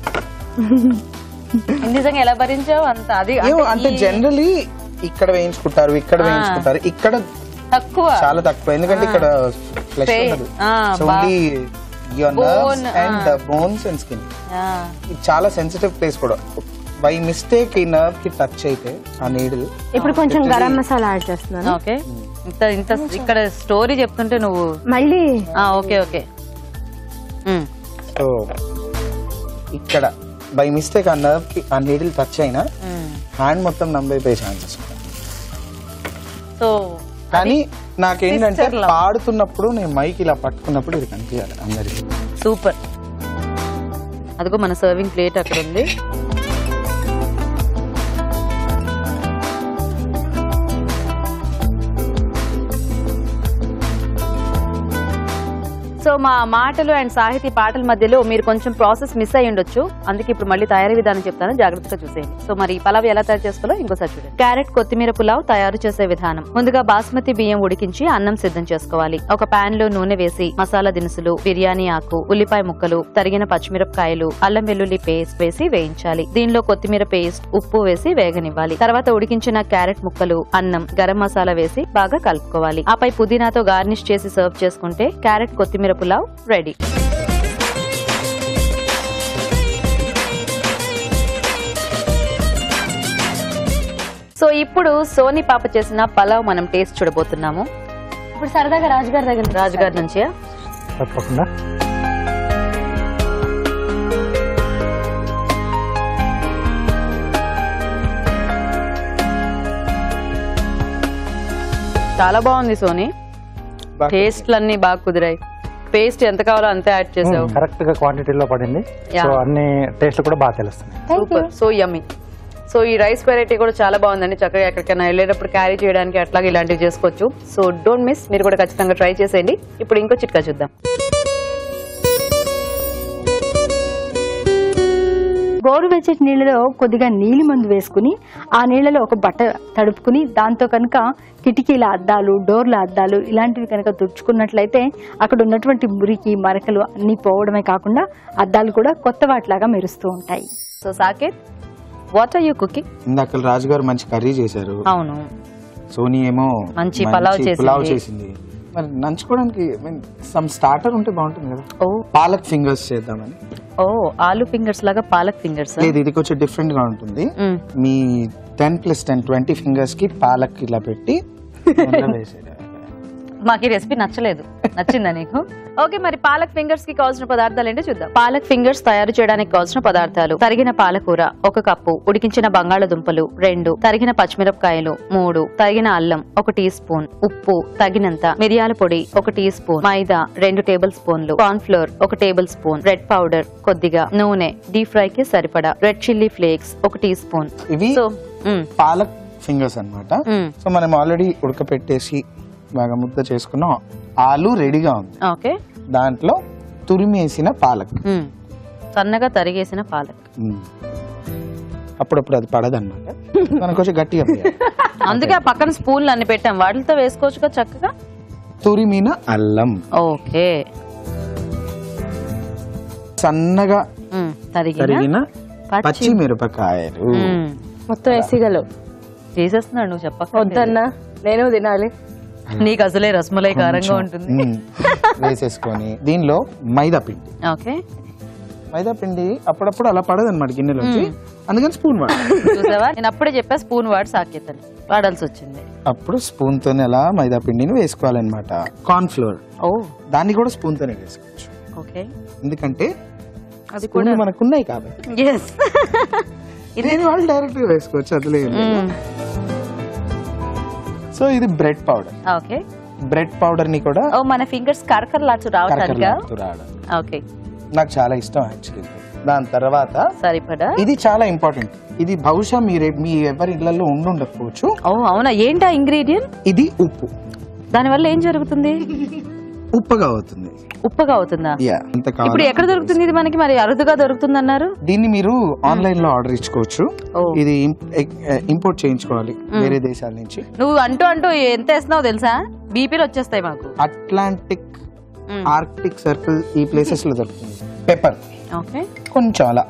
నిజంగా ఎలా భరించావు అంత? అది అంటే జనరలీ ఇక్కడ వేయించుకుంటారు, ఇక్కడ తక్కువ, చాలా తక్కువ. ఎందుకంటే ఇక్కడ ఫ్లెష్ ఉండదు, only your nerves and bones and skin. ఇది చాలా సెన్సిటివ్ ప్లేస్ కూడా. బై మిస్టేక్ ఈ నర్వ్ కి టచ్ అయితే ఆ నీడిల్. ఇప్పుడు కొంచెం గరం మసాలా యాడ్ చేస్తున్నాను. ఓకే, ఇంత ఇక్కడ స్టోరీ చెప్తుంటే నువ్వు మళ్ళీ ఓకే. సో ఇక్కడ బై మిస్టేక్ ఆ నర్వ్ కి ఆ నీడిల్ టచ్ అయినా హ్యాండ్ మొత్తం నంబైపోయే ఛాన్సెస్ ఉంటాయి. సో కానీ నాకేంటంటే పాడుతున్నప్పుడు నేను మైక్ ఇలా పట్టుకున్నప్పుడు ఇది కనిపించాలి అందరికి. సూపర్. అదిగో మన సర్వింగ్ ప్లేట్ అక్కడ ఉంది. సో మా మాటలు అండ్ సాహితీ పాటల మధ్యలో మీరు కొంచెం ప్రాసెస్ మిస్ అయ్యి ఉండొచ్చు, అందుకే ఇప్పుడు మళ్ళీ తయారీ విధానం చెప్తాను, జాగ్రత్తగా చూసేయండి. సో మరి ఈ పలావ్ ఎలా తయారు చేసుకోవాలో ఇంకోసారి చూడండి. క్యారెట్ కొత్తిమీర పులావ్ తయారు చేసే విధానం. ముందుగా బాస్మతి బియ్యం ఉడికించి అన్నం సిద్ధం చేసుకోవాలి. ఒక పాన్ లో నూనె వేసి మసాలా దినుసులు, బిర్యానీ ఆకు, ఉల్లిపాయ ముక్కలు, తరిగిన పచ్చిమిరపకాయలు, అల్లం వెల్లుల్లి పేస్ట్ వేసి వేయించాలి. దీనిలో కొత్తిమీర పేస్ట్, ఉప్పు వేసి వేగనివ్వాలి. తర్వాత ఉడికించిన క్యారెట్ ముక్కలు, అన్నం, గరం మసాలా వేసి బాగా కలుపుకోవాలి. ఆపై పుదీనాతో గార్నిష్ చేసి సర్వ్ చేసుకుంటే క్యారెట్ కొత్తిమీర పులావ్ రెడీ. సో ఇప్పుడు సోనీ పాప చేసిన పలావ్ మనం టేస్ట్ చూడబోతున్నాము. ఇప్పుడు సరదాగా రాజుగారి నుంచి తప్పకుండా. చాలా బాగుంది సోనీ, టేస్ట్లన్నీ బాగా కుదిరాయి. పేస్ట్ ఎంత కావాలో అంతే యాడ్ చేసావు, కరెక్ట్ గా క్వాంటిటీలో పడింది. సో అన్ని టేస్ట్ కూడా బాగా తెలుస్తున్నాయి. Super, so yummy. సో ఈ రైస్ వెరైటీ కూడా చాలా బాగుందండి. చక్కగా ఎక్కడికైనా వెళ్ళేటప్పుడు క్యారీ చేయడానికి అట్లాగే ఇలాంటివి చేసుకోవచ్చు. సో డోంట్ మిస్, మీరు కూడా ఖచ్చితంగా ట్రై చేసేయండి. ఇప్పుడు ఇంకో చిట్కా చూద్దాం. గోరువెచ్చటి నీళ్ళలో కొద్దిగా నీలి మందు వేసుకుని ఆ నీళ్ళలో ఒక బట్ట తడుపుకుని దాంతో కనుక కిటికీల అద్దాలు, డోర్ల అద్దాలు ఇలాంటివి కనుక తుడుచుకున్నట్లయితే అక్కడ ఉన్నటువంటి మురికి మరకలు అన్ని పోవడమే కాకుండా అద్దాలు కూడా కొత్త వాటిలాగా మెరుస్తూ ఉంటాయి. So Saketh, what are you cooking? ఇందాక రాజుగారు మంచి కర్రీ చేశారు, అవును. సోనీ ఏమో మంచి పలావ్ చేసింది. మరి నంచుకోవడానికి సమ్ స్టార్టర్ ఉంటే బాగుంటుంది కదా. ఓ, పాలక్ ఫింగర్స్ చేద్దామని. ఓ, ఆలు ఫింగర్స్ లాగా పాలక్ ఫింగర్స్. లేదు, ఇది కొంచెం డిఫరెంట్ గా ఉంటుంది. మీ 10+10 20 ఫింగర్స్ కి పాలక్ ఇలా పెట్టి వేసేది. మాకు ఈ రెసిపీ నచ్చలేదు, నచ్చిందా నీకు? ఓకే, మరి పాలక్ ఫింగర్స్ కి కావాల్సిన పదార్థాలు ఏంటో చూద్దాం. పాలక్ ఫింగర్స్ తయారు చేయడానికి కావాల్సిన పదార్థాలు: తరిగిన పాలకూర 1 కప్పు, ఉడికించిన బంగాళదుంపలు 2, తరిగిన పచ్చిమిరపకాయలు 3, తరిగిన అల్లం 1 టీ స్పూన్, ఉప్పు తగినంత, మిరియాల పొడి 1 టీ స్పూన్, మైదా 2 టేబుల్ స్పూన్లు, corn flour 1 tablespoon, red powder కొద్దిగా, నూనె డీప్ ఫ్రై కి సరిపడా, red chilli flakes 1 teaspoon. ఇవి సో పాలక్ ఫింగర్స్ అన్నమాట. సో మనం ఆల్రెడీ ఉడకపెట్టేసి బాగా ముద్ద చేసుకున్నాం. ఆలు రెడీగా ఉంది. ఓకే, దాంట్లో తురిమేసిన పాలక్, సన్నగా తరిగేసిన పాలక్. అప్పుడప్పుడు అది పడదన్నమాట, మనం కొంచెం గట్టిగా వేయాలి. అందుకే ఆ పక్కన స్పూన్లు అన్ని పెట్టాం, వాటితో వేసుకోవచ్చు చక్కగా. తురిమిన అల్లం, ఓకే, సన్నగా తరిగిన పచ్చిమిరపకాయలు. మొత్తం వేసిగలవు చేసేస్తున్నాడు, నువ్వు చెప్పక. వద్దన్నా, నేను తినాలి. నీకు అసలే రసమలై కారంగా ఉంటుంది. వేసేసుకొని దీనిలో మైదా పిండి. ఓకే, మైదా పిండి అప్పుడప్పుడు అలా పడదన్నమాట గిన్నెలోంచి, అందుకని స్పూన్ వాడాలి. చూసావా, నేను అప్పుడే చెప్పా స్పూన్ వాడి సాకేతని వాడాల్సి వచ్చింది. అప్పుడు స్పూన్ తోనే అలా మైదా పిండిని వేసుకోవాలన్నమాట. కార్న్ ఫ్లోర్, ఓ, దాన్ని కూడా స్పూన్ తోనే వేసుకోవచ్చు. ఓకే, ఎందుకంటే అది కూడా మనకున్నాయి కాబట్టి. ఇది వాళ్ళు డైరెక్ట్ గా వేసుకోవచ్చు, అది లేదు. సో ఇది bread powder. Okay, bread powder ని కూడా మన ఫింగర్స్ కరకరలాచు రావటానికా. ఓకే, నాకు చాలా ఇష్టం యాక్చువల్లీ. దాని తర్వాత సరిపడా, ఇది చాలా ఇంపార్టెంట్. ఇది బహుశా మీ ఎవరి ఇళ్లలో ఉండుండకపోవచ్చు. ఓ అవునా, ఏంటా ఇంగ్రీడియంట్? ఇది ఉప్పు. దానివల్ల ఏం జరుగుతుంది? ఉప్పగా అవుతుంది. ఉప్పగా అవుతుందా? అంత ఇప్పుడు ఎక్కడ దొరుకుతుంది ఇది మనకి? మరి అరుదుగా దొరుకుతుంది అన్నారు. దీన్ని మీరు ఆన్లైన్ లో ఆర్డర్ ఇచ్చుకోవచ్చు. ఇది ఇంపోర్ట్ చేయించుకోవాలి వేరే దేశాల నుంచి. నువ్వు అంటూ ఎంత వేస్తున్నావు తెలుసా? బీపీలు వచ్చేస్తాయి మాకు. అట్లాంటిక్, ఆర్కిటిక్ సర్కిల్ ఈ ప్లేసెస్ లో దొరుకుతుంది. పెప్పర్ ఓకే, కొంచెం అలా.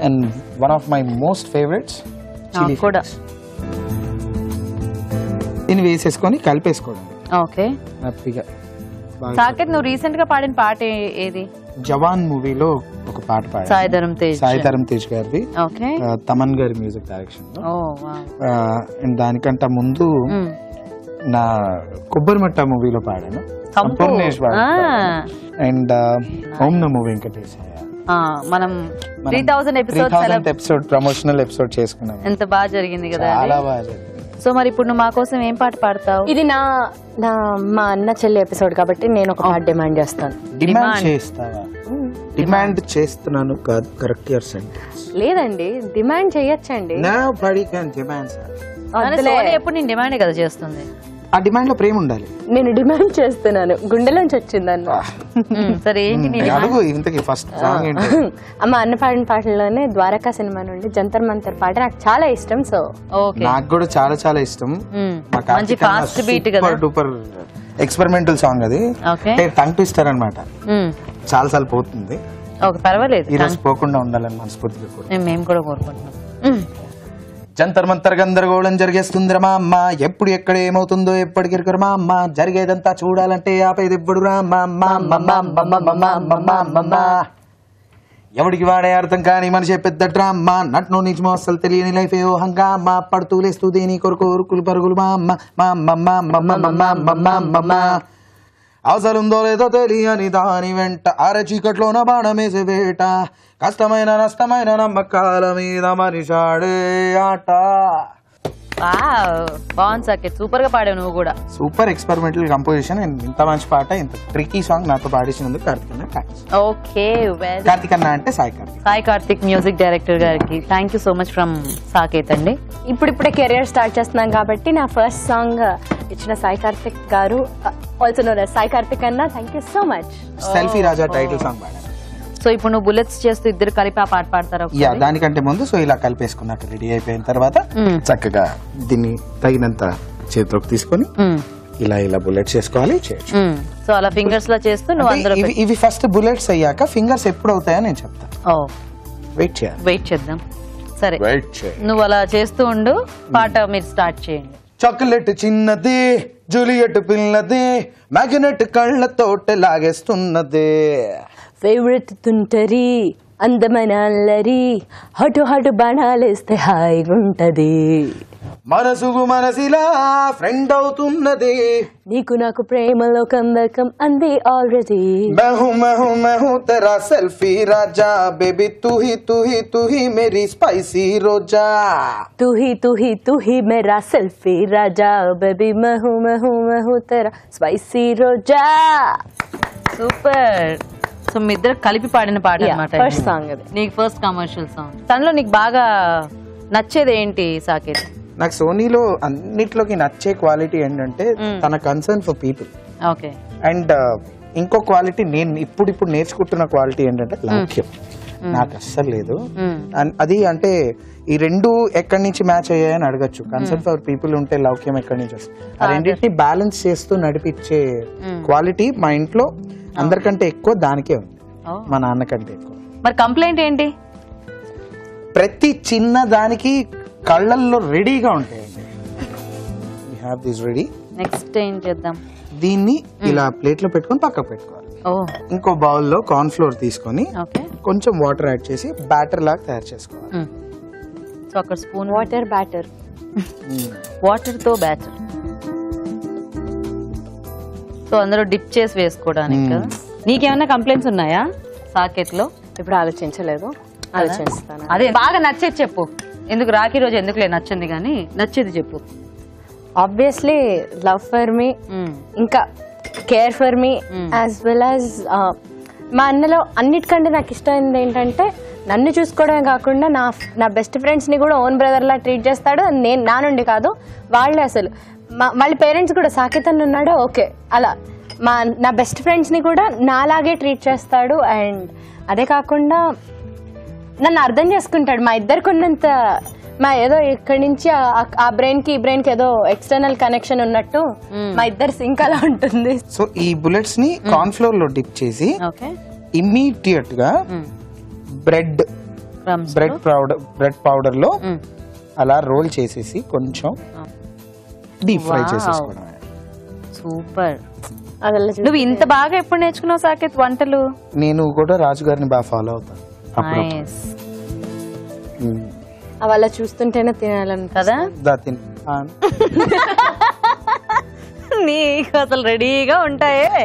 And one of my most favourites chilli కూడా. దీన్ని వేసేసుకొని కలిపేసుకోవడం. ఓకే, హ్యాపీగా. సాకేత్, నువ్వు రీసెంట్ గా పాడిన పాట ఏది? జవాన్ మూవీలో ఒక పాట పాడాను, సాయిధరం తేజ్ గారిది. ఓకే, తమన్ గారి మ్యూజిక్ డైరెక్షన్ లో. ఓ వావ్. అండ్ దానికంటే ముందు నా కొబ్బరిమట్ట మూవీలో పాడాను, సంపూర్ణేశ్వర్. అండ్ ఓం నమో వెంకటేశాయ. మనం 3000 ఎపిసోడ్ ప్రమోషనల్ ఎపిసోడ్ చేసుకున్నాం. ఎంత బాగా జరిగింది కదా, చాలా బాగా జరిగింది. సో మరి ఇప్పుడు నువ్వు మా కోసం ఏం పాట పాడతావు? ఇది మా అన్న చెల్లి ఎపిసోడ్ కాబట్టి నేను ఒక పాట డిమాండ్ చేస్తాను. డిమాండ్ చేస్తావా? డిమాండ్ చేస్తున్నాను కాదు, కరెక్ట్ యువర్ సెంటెన్స్. లేదండి, డిమాండ్ చేయొచ్చండి. Nobody can demand, sir. ఎప్పుడు నేను డిమాండ్ కదా చేస్తుంది. ఆ డిమాండ్ లో ప్రేమ ఉండాలి. నేను డిమాండ్ చేస్తున్నాను, గుండెలోంచి వచ్చిందన్న. సరే ఏంటి అడుగు ఇంతకి ఫస్ట్ సాంగ్ ఏంటి? అమ్మ అన్న పాడిన పాటల్లోనే ద్వారకా సినిమా నుండి జంతర్ మంతర్ పాట నాకు చాలా ఇష్టం. సో ఓకే, నాకు కూడా చాలా చాలా ఇష్టం. మంచి ఫాస్ట్ బీట్ కదా, సూపర్ ఎక్స్పెరిమెంటల్ సాంగ్ అది. ఓకే, టంగ్ ట్విస్టర్ అన్నమాట. చాలా సార్లు పోతుంది, ఓకే పర్వాలేదు, ఈ రోజు పోకుండా ఉండాలని మనస్ఫూర్తిగా కూడా మేము కూడా కోరుకుంటున్నాం. జంతర్ మంతర్ గందరగోళం జరిగేస్తుంది మా అమ్మ, ఎప్పుడు ఎక్కడ ఏమవుతుందో ఎప్పటికి మా అమ్మ, జరిగేదంతా చూడాలంటే ఆపేది ఎప్పుడు రా ఎవడికి వాడే అర్థం కాని మనిషి పెద్ద డ్రామా, నట్ను నిజమో అసలు తెలియని లైఫ్ ఏవో హంగామా, పడుతూ లేస్తూ దేని కొరకు ఉరుకులు పరుగులు మా అమ్మ అవసరుందో లేదో తెలియని దాని వెంట అరచీకట్లోన బాణమేసే వేట, కష్టమైన నష్టమైన నమ్మకాల మీద మనిషాడే ఆట. బాగుంది సాకేత్, సూపర్ గా పాడావు నువ్వు కూడా. Super experimental composition. ఇంత మంచి పాట, ఇంత ట్రికీ సాంగ్ నాతో పాడించినందుకు కార్తిక్ అన్న థ్యాంక్స్. ఓకే, కార్తిక్ అన్న అంటే సాయి కార్తిక్ మ్యూజిక్ డైరెక్టర్ గారికి thank you so much from Saketh అండి. ఇప్పుడిప్పుడే కెరియర్ స్టార్ట్ చేస్తున్నాం కాబట్టి నా ఫస్ట్ సాంగ్ ఇచ్చిన Sai Karthik garu, also known as Sai Karthik అన్న, thank you so much. Selfie Raja title song పాడాను. సో ఇప్పుడు నువ్వు బుల్లెట్స్ చేస్తూ ఇద్దరు కలిపి ఆ పాట పాడతారా? యా, దానికంటే ముందు సో ఇలా కలిపేసుకున్నట్టు రెడీ అయిపోయిన తర్వాత చక్కగా దీన్ని తగినంత చేతిలోకి తీసుకొని ఇలా ఇలా బుల్లెట్స్ చేసుకోవాలి. సో అలా ఫింగర్స్ లో చేస్తూ నువ్వు అందరూ ఇవి ఫస్ట్ బుల్లెట్స్ అయ్యాక ఫింగర్స్ ఎప్పుడు అవుతాయో నేను చెప్తాను. వెయిట్ చేయాలి, వెయిట్ చేద్దాం. సరే, నువ్వు అలా చేస్తూ ఉండు, పాట మీరు స్టార్ట్ చేయండి. చాక్లెట్ చిన్నది, జూలియట్ పిల్లది, మ్యాగ్నెట్ కళ్ళతోటి లాగేస్తున్నది, ఫేవరెట్ తుంటరి అందమైన అల్లరి, హటు హటు బాణాలేస్తే హాయిగుంటది, మనసుకు మనసిలా ఫ్రెండ్ అవుతున్నది, నీకు నాకు ప్రేమలో కందకం అంది ఆల్రెడీ, మహు మహు మహు తెరా సెల్ఫీ రాజా, బేబీ తూ హీ మేరీ స్పైసీ రోజా, తూ he Mera selfie Raja, baby Mhow Mhow Mhow తెరా spicy Roja. Super. So మీ ఇద్దరు కలిపి పాడిన పాట అన్నమాట ఫస్ట్ సాంగ్ అది. నీకు ఫస్ట్ కమర్షియల్ సాంగ్. తనలో నీకు బాగా నచ్చేది ఏంటి సాకేత్? నాకు సోనీలో అన్నిట్లోకి నచ్చే క్వాలిటీ ఏంటంటే తన concern for people. Okay. And ఇంకో క్వాలిటీ నేను ఇప్పుడు నేర్చుకుంటున్న క్వాలిటీ ఏంటంటే లౌక్యం. నాకు అస్సలు లేదు. అది అంటే ఈ రెండు ఎక్కడి నుంచి మ్యాచ్ అయ్యాయని అడగచ్చు. కన్సర్న్ ఫర్ పీపుల్ ఉంటే లౌక్యం ఎక్కడి నుంచి వస్తుంది. ఆ రెండింటిని బ్యాలెన్స్ చేస్తూ నడిపించే క్వాలిటీ మా ఇంట్లో అందరికంటే ఎక్కువ దానికే ఉంది, మా నాన్నకంటే ఎక్కువ. మరి కంప్లైంట్ ఏంటి? ప్రతి చిన్న దానికి కళ్ళల్లో రెడీగా ఉంటాయండి. We have this ready. Next ఏం చేద్దాం? దీన్ని ఇలా ప్లేట్ లో పెట్టుకొని పక్కకు పెట్టుకోవాలి. ఇంకో బౌల్ లో కార్న్ ఫ్లోర్ తీసుకొని కొంచెం వాటర్ యాడ్ చేసి బ్యాటర్ లాగా తయారు చేసుకోవాలి. సో అక్కడ స్పూన్ వాటర్ బ్యాటర్, వాటర్ తో బ్యాటర్. సో అందరూ డిప్ చేసి వేసుకోవడానికి కదా. నీకేమైనా కంప్లైంట్స్ ఉన్నాయా సాకేత్ లో? ఇప్పుడు ఆలోచించలేదు, ఆలోచిస్తాను. అదే బాగా నచ్చేది చెప్పు. ఎందుకు రాఖీ రోజు ఎందుకులే నచ్చింది కానీ నచ్చేది చెప్పు. ఆబ్వియస్లీ లవ్ ఫర్ మీ, ఇంకా care for me, as well as మా అన్నలో అన్నిటికంటే నాకు ఇష్టమైనది ఏంటంటే నన్ను చూసుకోవడమే కాకుండా నా బెస్ట్ ఫ్రెండ్స్ని కూడా ఓన్ బ్రదర్లా ట్రీట్ చేస్తాడు. నేను నా నుండి కాదు, వాళ్ళే అసలు మళ్ళీ పేరెంట్స్ కూడా సాకేత్ అన్న ఉన్నాడో ఓకే, అలా నా బెస్ట్ ఫ్రెండ్స్ని కూడా నాలాగే ట్రీట్ చేస్తాడు. అండ్ అదే కాకుండా నన్ను అర్థం చేసుకుంటాడు. మా ఇద్దరికి ఉన్నంత ఏదో ఇక్కడి నుంచి ఆ బ్రెయిన్ కి ఈ బ్రెయిన్ కి ఏదో ఎక్స్టర్నల్ కనెక్షన్ ఉన్నట్టు మా ఇద్దరు సింక్ అలా ఉంటుంది. సో ఈ బుల్లెట్స్ ని కార్న్ ఫ్లోర్ లో డిప్ చేసి ఇమ్మీడియట్ గా బ్రెడ్ పౌడర్ లో అలా రోల్ చేసేసి కొంచెం డీప్ ఫ్రై చేసేసుకోవడం. సూపర్. నువ్వు ఇంత బాగా ఎప్పుడు నేర్చుకున్నావు సాకేత్ వంటలు? నేను కూడా రాజు గారిని బాగా ఫాలో అవుతాను. అలా చూస్తుంటేనే తినాలని కదా. నీకు అసలు రెడీగా ఉంటాయే.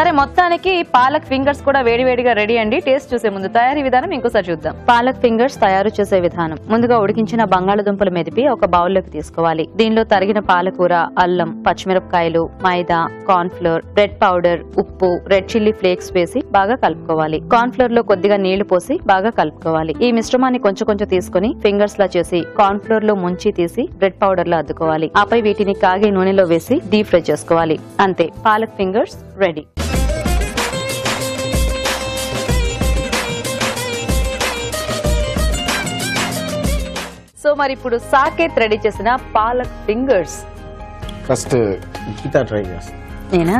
సరే, మొత్తానికి పాలక్ ఫింగర్స్ కూడా వేడివేడిగా రెడీ అండి. టేస్ట్ చూసే ముందు తయారీ విధానం ఇంకోసారి చూద్దాం. పాలక్ ఫింగర్స్ తయారు చేసే విధానం: ముందుగా ఉడికించిన బంగాళదుంపలు మెదిపి ఒక బౌల్లోకి తీసుకోవాలి. దీనిలో తరిగిన పాలకూర, అల్లం, పచ్చిమిరపకాయలు, మైదా, కార్న్ ఫ్లోర్, బ్రెడ్ పౌడర్, ఉప్పు, రెడ్ చిల్లీ ఫ్లేక్స్ వేసి బాగా కలుపుకోవాలి. కార్న్ ఫ్లోర్ లో కొద్దిగా నీళ్లు పోసి బాగా కలుపుకోవాలి. ఈ మిశ్రమాన్ని కొంచెం కొంచెం తీసుకుని ఫింగర్స్ లా చేసి కార్న్ ఫ్లోర్ లో ముంచి తీసి బ్రెడ్ పౌడర్ లో అద్దుకోవాలి. ఆపై వీటిని కాగే నూనెలో వేసి డీప్ ఫ్రై చేసుకోవాలి. అంతే, పాలక్ ఫింగర్స్ రెడీ. సో మరి ఇప్పుడు సాకేత్ రెడీ చేసిన palak fingers first Geetha try చేస్తా. నేనా?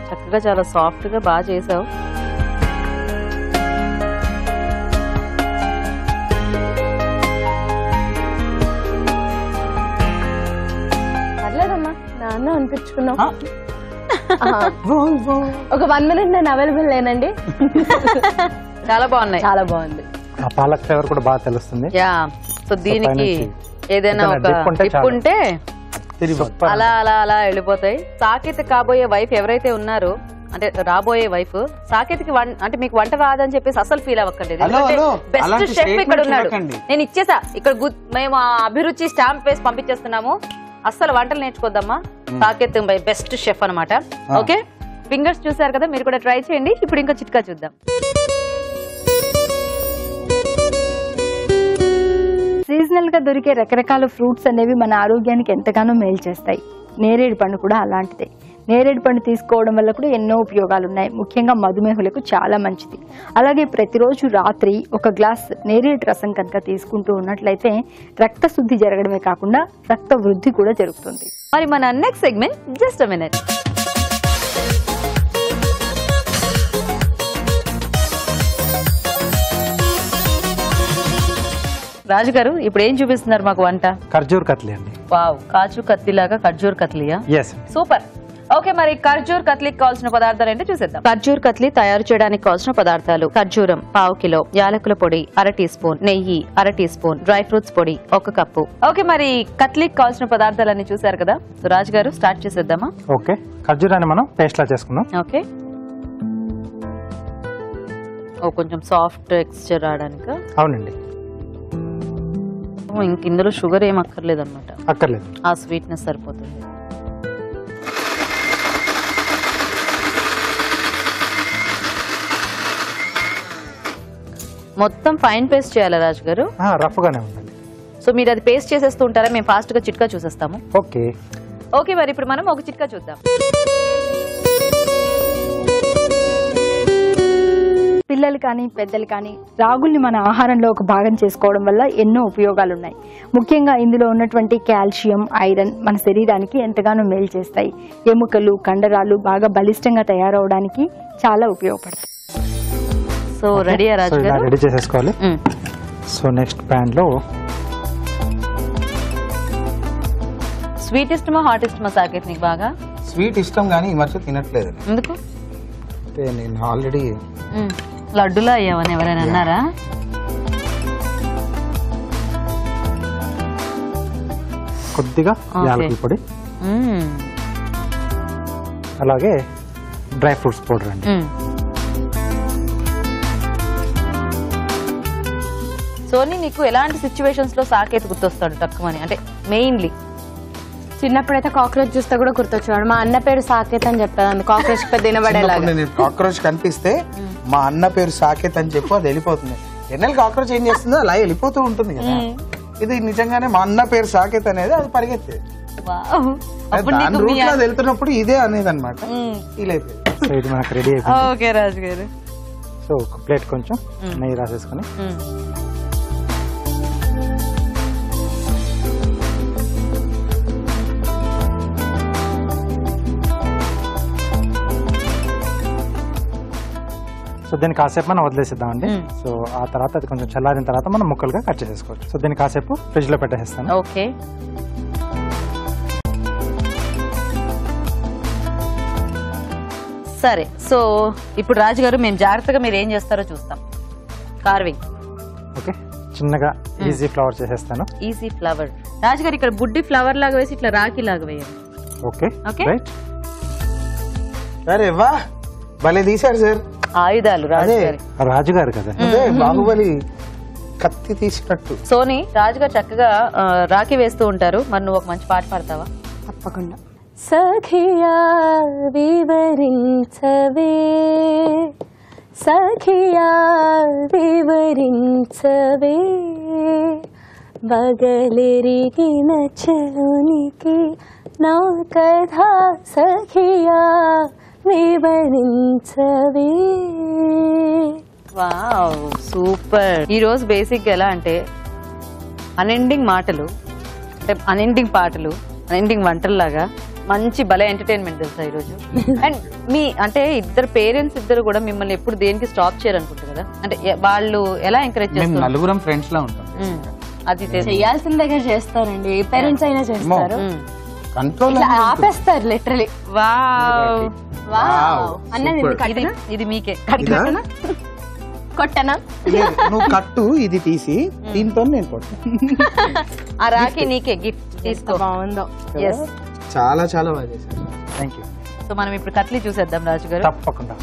చక్కగా చాలా సాఫ్ట్ గా బాగా చేసావు. పర్లేదమ్మా, నాన్న అనిపించుకున్నావు. ఒక 1 minute నేను అవైలబుల్ లేనండి. చాలా బాగున్నాయి. చాలా బాగుంది. ఆ పాలక్ ఫ్లేవర్ కూడా బాగా తెలుస్తుంది. యా, సో దీనికి ఏదైనా ఒక టిప్ ఉంటే అలా అలా అలా వెళ్ళిపోతాయి. సాకేత్ కాబోయే వైఫ్ ఎవరైతే ఉన్నారో, అంటే రాబోయే వైఫ్, సాకేత్కి అంటే మీకు వంట రాదని చెప్పేసి అసలు ఫీల్ అవ్వక్కర్లేదు. బెస్ట్ షెఫ్ ఇక్కడ ఉన్నాడు. నేను ఇచ్చేసా ఇక్కడ, మేము అభిరుచి స్టాంప్ వేసి పంపించేస్తున్నాము. అస్సలు వంటలు నేర్చుకోద్దామా, సాకేత్ బెస్ట్ షెఫ్ అనమాట. ఓకే, ఫింగర్స్ చూసారు కదా, మీరు కూడా ట్రై చేయండి. ఇప్పుడు ఇంకా చిట్కా చూద్దాం. సీజనల్ గా దొరికే రకరకాల ఫ్రూట్స్ అనేవి మన ఆరోగ్యానికి ఎంతగానో మేలు చేస్తాయి. నేరేడు పండు కూడా అలాంటిదే. నేరేడు పండు తీసుకోవడం వల్ల కూడా ఎన్నో ఉపయోగాలు ఉన్నాయి. ముఖ్యంగా మధుమేహులకు చాలా మంచిది. అలాగే ప్రతిరోజు రాత్రి ఒక గ్లాస్ నేరేడు రసం కనుక తీసుకుంటూ ఉన్నట్లయితే రక్త శుద్ధి జరగడమే కాకుండా రక్త వృద్ధి కూడా జరుగుతుంది. మరి మన next segment just a minute. Raju garu ఇప్పుడు ఏం చూపిస్తున్నారు మాకు వంట? ఖర్జూర్ కత్లీ అండి. వావ్, కాజు కత్లీ లాగా ఖర్జూర్ కత్లీయా? సూపర్. ఓకే, మరి ఖర్జూర్ కత్లీకి కావాల్సిన పదార్థాలు ఏంటో చూసేద్దాం. ఖర్జూర్ కత్లీ తయారు చేయడానికి కావాల్సిన పదార్థాలు: ఖర్జూరం 1/2 కిలో, యాలకుల పొడి 1/2 టీ స్పూన్, నెయ్యి 1/2 టీ స్పూన్, డ్రై ఫ్రూట్స్ పొడి 1 కప్పు. ఓకే, మరి కత్లీకి కావాల్సిన పదార్థాలన్నీ చూసారు కదా. సో రాజు గారు స్టార్ట్ చేసేద్దామా? ఓకే, ఖర్జూరాన్ని మనం పేస్ట్ లా చేసుకుందాం. ఓకే, కొంచెం సాఫ్ట్ టెక్స్చర్ రావడానికి. అవునండి. ఇంక ఇందులో షుగర్ ఏం అక్కర్లేదు అనమాట. అక్కర్లేదు, ఆ స్వీట్నెస్ సరిపోతుంది. మొత్తం ఫైన్ పేస్ట్ చేయాలా రాజు గారు? రఫ్ గానే ఉండాలి. సో మీరు అది పేస్ట్ చేసేస్తూ ఉంటారా? మేము ఫాస్ట్ గా చిట్కా చూసేస్తాము. ఓకే ఓకే, మరి ఇప్పుడు మనం ఒక చిట్కా చూద్దాం. పిల్లలు కానీ పెద్దలు కానీ రాగుల్ని మన ఆహారంలో ఒక భాగం చేసుకోవడం వల్ల ఎన్నో ఉపయోగాలు ఉన్నాయి. ముఖ్యంగా ఇందులో ఉన్నటువంటి కాల్షియం, ఐరన్ మన శరీరానికి ఎంతగానో మేలు చేస్తాయి. ఎముకలు, కండరాలు బాగా బలిష్టంగా తయారవడానికి చాలా ఉపయోగపడతాయి. సో రెడీయా రాజు గారు? రెడీ చేసేసుకోవాలి. సో నెక్స్ట్ ప్యాన్ లో స్వీట్ ఇష్టమా హాట్ ఇష్టమా సాకేత్ నీకు? బాగా స్వీట్ ఇష్టం కానీ ఈ మధ్య తినట్లేదు. ఎందుకు? అంటే నేను ఆల్రెడీ లడ్డులా అయ్యావని ఎవరైనా అన్నారా? కొద్దిగా యాలకుల పొడి, అలాగే డ్రై ఫ్రూట్స్ పౌడర్ అండి. సోనీ, నీకు ఎలాంటి సిచ్యువేషన్స్ లో సాకేత్ గుర్తొస్తాడు తక్కువని? అంటే మెయిన్లీ చిన్నప్పుడైతే కాక్రోచ్ చూస్తే కూడా గుర్తొచ్చేవాడు. మా అన్న పేరు సాకేత్ అని చెప్పాను. కాక్రోచ్ పెద్ద వినబడేలాగా. కాక్రోచ్ కనిపిస్తే మా అన్న పేరు సాకేత్ అని చెప్పి అది వెళ్ళిపోతుంది. ఎన్నెల్ కాక్రోచ్ ఏం చేస్తుందో అలా వెళ్ళిపోతూ ఉంటుంది కదా. ఇది నిజంగానే మా అన్న పేరు సాకేత్ అనేది అది పరిగెత్తేది. దాని రూట్ లో వెళ్తున్నప్పుడు ఇదే అనేది అనమాట. ఫీల్ అయిపోయింది. సో ఇది మనకు రెడీ అయిపోయింది. ఓకే రాజు గారు. సో ఒక ప్లేట్ కొంచెం నెయ్యి రాసేసుకుని సో దీన్ని కాసేపు మనం వదిలేసిద్దామండి. సో ఆ తర్వాత అది కొంచెం చల్లారిన తర్వాత మనం ముక్కలుగా కట్ చేసేసుకోవచ్చు. సో దీన్ని కాసేపు ఫ్రిడ్జ్ లో పెట్టేస్తాను. ఓకే, సరే. సో ఇప్పుడు రాజు గారు మేము జాగ్రత్తగా మీరు ఏం చేస్తారో చూస్తాం. కార్వింగ్. ఓకే, చిన్నగా ఈజీ ఫ్లవర్ చేసేస్తాను. Easy flower. రాజు గారు ఇక్కడ బుడ్డి ఫ్లవర్ లాగా వేసి ఇట్లా రాఖీ లాగా వేయండి. Okay, okay. రైట్. అరే వా భలే తీశారు సార్. ఆయుధాలు రాజుగారి. రాజుగారు కదా. అదే బాహుబలి కత్తి తీసినట్టు. సోని రాజుగారు చక్కగా రాఖీ వేస్తూ ఉంటారు. మరి నువ్వు ఒక మంచి పాట పాడతావా? తప్పకుండా. సఖియా వివరించవే సఖియా వివరించవే బగలెరిగిన చలునికి నా కథ సఖియా వివరించవే. Wow super. ఈ రోజు బేసిక్ గా ఎలా అంటే అన్ఎండింగ్ మాటలు, అన్ఎండింగ్ పాటలు, అన్ఎండింగ్ వంటల్లాగా మంచి భలే ఎంటర్టైన్మెంట్ తెలుసా ఈరోజు. అండ్ మీ అంటే ఇద్దరు పేరెంట్స్ ఇద్దరు కూడా మిమ్మల్ని ఎప్పుడు దేనికి స్టాప్ చేయరు అనుకుంటారు కదా, అంటే వాళ్ళు ఎలా ఎంకరేజ్ చేస్తారు? నలుగురం ఫ్రెండ్స్ లా ఉంటాం. అది చేయాల్సిన దగ్గర చేస్తారండి, ఏ పేరెంట్స్ అయినా చేస్తారు. కంట్రోల్ ఆపేస్తారు లిటరలీ. వావ్ వావ్ అన్నది ఇది మీకే కొట్టనా? నువ్వు కట్టు ఇది తీసి దీంతో నేను కొట్టు. ఆ రాఖీ నీకే గిఫ్ట్ తీసుకో. బాగుందో. ఎస్ చాలా చాలా బాగా చేశారు. Thank you. సో మనం ఇప్పుడు కట్లీ చూసేద్దాం రాజు గారు. తప్పకుండా.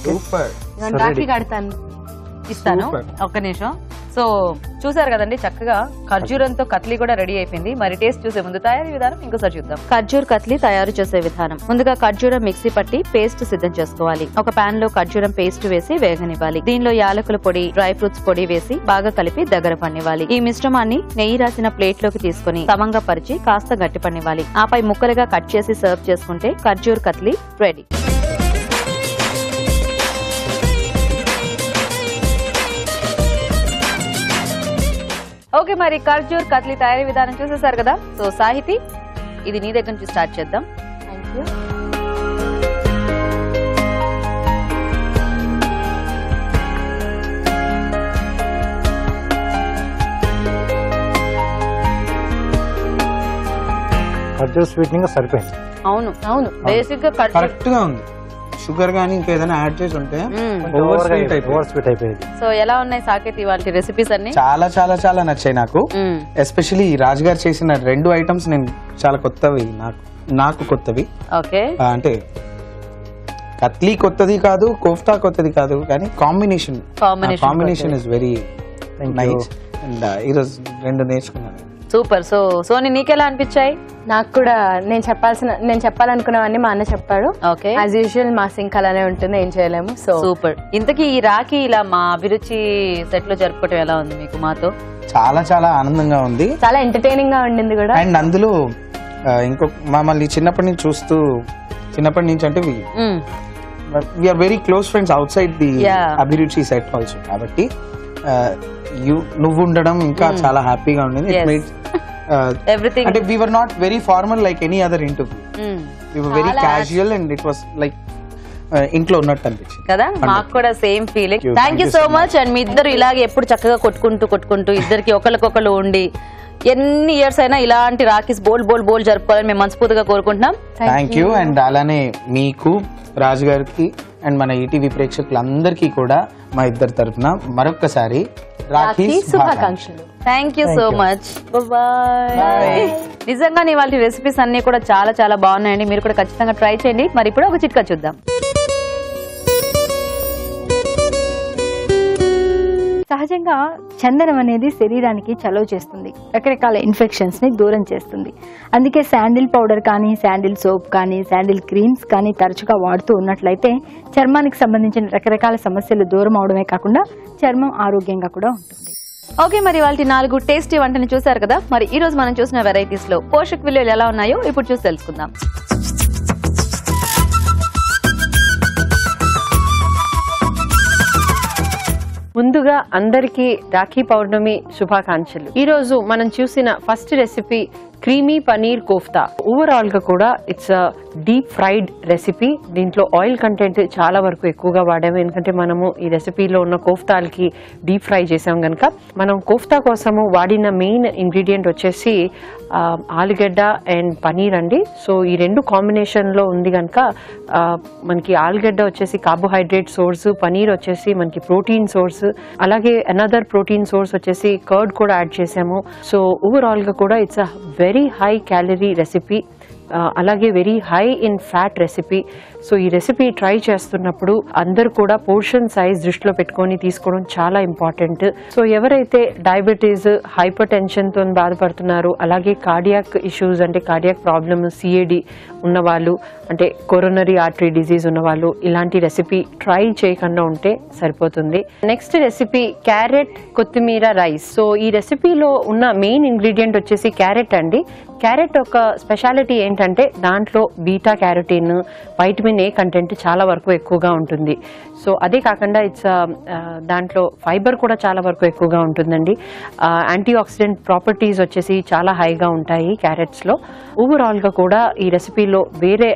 సూపర్. రాఖీ కడతాను. ఇస్తాను Super. ఒక్క నిమిషం. సో చూసారు కదండి చక్కగా ఖర్జూరంతో కట్లీ కూడా రెడీ అయిపోయింది. మరి టేస్ట్ చూసే ముందు తయారీ విధానం ఇంకోసారి చూద్దాం. ఖర్జూర్ కట్లీ తయారు చేసే విధానం. ముందుగా ఖర్జూరం మిక్సీ పట్టి పేస్ట్ సిద్ధం చేసుకోవాలి. ఒక పాన్ లో ఖర్జూరం పేస్ట్ వేసి వేగనివ్వాలి. దీనిలో యాలకుల పొడి, డ్రై ఫ్రూట్స్ పొడి వేసి బాగా కలిపి దగ్గర పన్నివ్వాలి. ఈ మిశ్రమాన్ని నెయ్యి రాసిన ప్లేట్ లోకి తీసుకుని సమంగా పరిచి కాస్త గట్టి పన్నివ్వాలి. ఆపై ముక్కలుగా కట్ చేసి సర్వ్ చేసుకుంటే ఖర్జూర్ కట్లీ రెడీ. ఓకే మరి ఖర్జూర్ కట్లీ తయారీ విధానం చూసేసారు కదా. సో సాహితి ఇది నీ దగ్గర నుంచి స్టార్ట్ చేద్దాం. Thank you. ఖర్జూర్ స్వీట్నింగ్ సరిపోయింది. అవును అవును బేసిక్ గా ఖర్జూర్ కరెక్ట్ గా ఉంది. షుగర్ గానీ ఇంకేదైనా యాడ్ చేసి ఉంటే ఓవర్ స్వీట్ అయిపోయింది. సో ఎలా ఉన్నాయి సాకేత్ ఇవాళ రెసిపీస్ అన్ని? చాలా చాలా చాలా నచ్చాయి నాకు. ఎస్పెషల్లీ రాజు గారు చేసిన 2 ఐటమ్స్ నేను చాలా కొత్తవి, నాకు కొత్తవి. ఓకే అంటే కత్లీ కొత్తది కాదు, కోఫ్తా కొత్తది కాదు, కానీ combination is very nice. And ఈరోజు 2 నేర్చుకున్నాను. సూపర్. సో సోని నీకెలా అనిపించాయి? నాకు కూడా నేను చెప్పాలనుకున్నవన్నీ మా అన్న చెప్పాడు. ఓకే యాజ్ యూజువల్ మా సింక్ అలానే ఉంటుంది, ఏం చేయలేము. So super. ఇంతకీ ఈ రాఖీ ఇలా మా అభిరుచి సెట్ లో జరుపుకోవటం ఎలా ఉంది మీకు మాతో? చాలా చాలా ఆనందంగా ఉంది. చాలా ఎంటర్టైనింగ్ గా ఉండింది కూడా. అండ్ అందులో ఇంకో మమ్మల్ని చిన్నప్పటి నుంచి అంటే we are very close friends outside the Abhiruchi set also. కాబట్టి నువ్వు ఉండడం ఇంకా చాలా హ్యాపీగా ఉండింది. ఇట్ మేడ్ ఎవ్రీథింగ్ అంటే we were not very formal like any other interview. We were very casual and it was like ఇంట్లో ఉన్నట్టు అనిపించింది కదా. మాకు కూడా same feeling. Thank you so much. And మీ ఇద్దరు ఇలాగే ఎప్పుడు చక్కగా కొట్టుకుంటూ ఇద్దరికి ఒకరికొకరు ఉండి ఎన్ని ఇయర్స్ అయినా ఇలాంటి రాఖీస్ బోల్ జరుపుకోవాలని మేము మనస్ఫూర్తిగా కోరుకుంటున్నాం. Thank you. అండ్ అలానే మీకు, రాజు గారికి అండ్ మన ఈటీవీ ప్రేక్షకులందరికీ కూడా మా ఇద్దరి తరఫున మరొక్కసారి రాఖీ శుభాకాంక్షలు. Thank you so much. Bye. నిజంగా ఇవాళ రెసిపీస్ అన్ని కూడా చాలా చాలా బాగున్నాయండి. మీరు కూడా ఖచ్చితంగా ట్రై చేయండి. మరి ఇప్పుడు ఒక చిట్కా చూద్దాం. సహజంగా చందనం అనేది శరీరానికి చలువ చేస్తుంది, రకరకాల ఇన్ఫెక్షన్స్ ని దూరం చేస్తుంది. అందుకే శాండిల్ పౌడర్ కానీ, శాండిల్ సోప్ కానీ, శాండిల్ క్రీమ్స్ కానీ తరచుగా వాడుతూ ఉన్నట్లయితే చర్మానికి సంబంధించిన రకరకాల సమస్యలు దూరం అవడమే కాకుండా చర్మం ఆరోగ్యంగా కూడా ఉంటుంది. ఓకే మరి వాళ్ళ 4 టేస్టీ వంటని చూసారు కదా. మరి ఈ రోజు మనం చూసిన వెరైటీస్ లో పోషక విలువలు ఎలా ఉన్నాయో ఇప్పుడు చూసి తెలుసుకుందాం. ముందుగా అందరికీ రాఖీ పౌర్ణమి శుభాకాంక్షలు. ఈ రోజు మనం చూసిన first recipe creamy paneer kofta. Overall గా కూడా ఇట్స్ డీప్ ఫ్రైడ్ రెసిపీ. దీంట్లో ఆయిల్ కంటెంట్ చాలా వరకు ఎక్కువగా వాడాము, ఎందుకంటే మనము ఈ రెసిపీలో ఉన్న కోఫ్తాలకి డీప్ ఫ్రై చేసాం కనుక. మనం కోఫ్తా కోసము వాడిన మెయిన్ ఇంగ్రీడియంట్ వచ్చేసి ఆలుగడ్డ అండ్ పనీర్ అండి. సో ఈ రెండు కాంబినేషన్ లో ఉంది కనుక మనకి ఆలుగడ్డ వచ్చేసి కార్బోహైడ్రేట్ సోర్స్, పనీర్ వచ్చేసి మనకి ప్రోటీన్ సోర్స్, అలాగే అనదర్ ప్రోటీన్ సోర్స్ వచ్చేసి కర్డ్ కూడా యాడ్ చేసాము. సో ఓవరాల్ గా కూడా it's a very high calorie recipe, అలాగే very high in fat recipe. So ఈ రెసిపీ ట్రై చేస్తున్నప్పుడు అందరూ కూడా పోర్షన్ సైజ్ దృష్టిలో పెట్టుకొని తీసుకోవడం చాలా ఇంపార్టెంట్. సో ఎవరైతే డయాబెటీస్, హైపర్ టెన్షన్ తో బాధపడుతున్నారు, అలాగే కార్డియాక్ ఇష్యూస్ అంటే కార్డియాక్ ప్రాబ్లమ్, సిఏడి ఉన్నవాళ్ళు, అంటే కొరోనరీ ఆర్టరీ డిజీజ్ ఉన్నవాళ్ళు ఇలాంటి రెసిపీ ట్రై చేయకుండా ఉంటే సరిపోతుంది. నెక్స్ట్ రెసిపీ క్యారెట్ కొత్తిమీర రైస్. సో ఈ రెసిపీలో ఉన్న మెయిన్ ఇంగ్రీడియంట్ వచ్చేసి క్యారెట్ అండి. క్యారెట్ ఒక స్పెషాలిటీ ఏంటంటే దాంట్లో beta carotene, vitamin A content చాలా వరకు ఎక్కువగా ఉంటుంది. సో అదే కాకుండా దాంట్లో ఫైబర్ కూడా చాలా వరకు ఎక్కువగా ఉంటుందండి. యాంటీ ఆక్సిడెంట్ ప్రాపర్టీస్ వచ్చేసి చాలా హైగా ఉంటాయి క్యారెట్స్లో. ఓవరాల్గా కూడా ఈ రెసిపీలో వేరే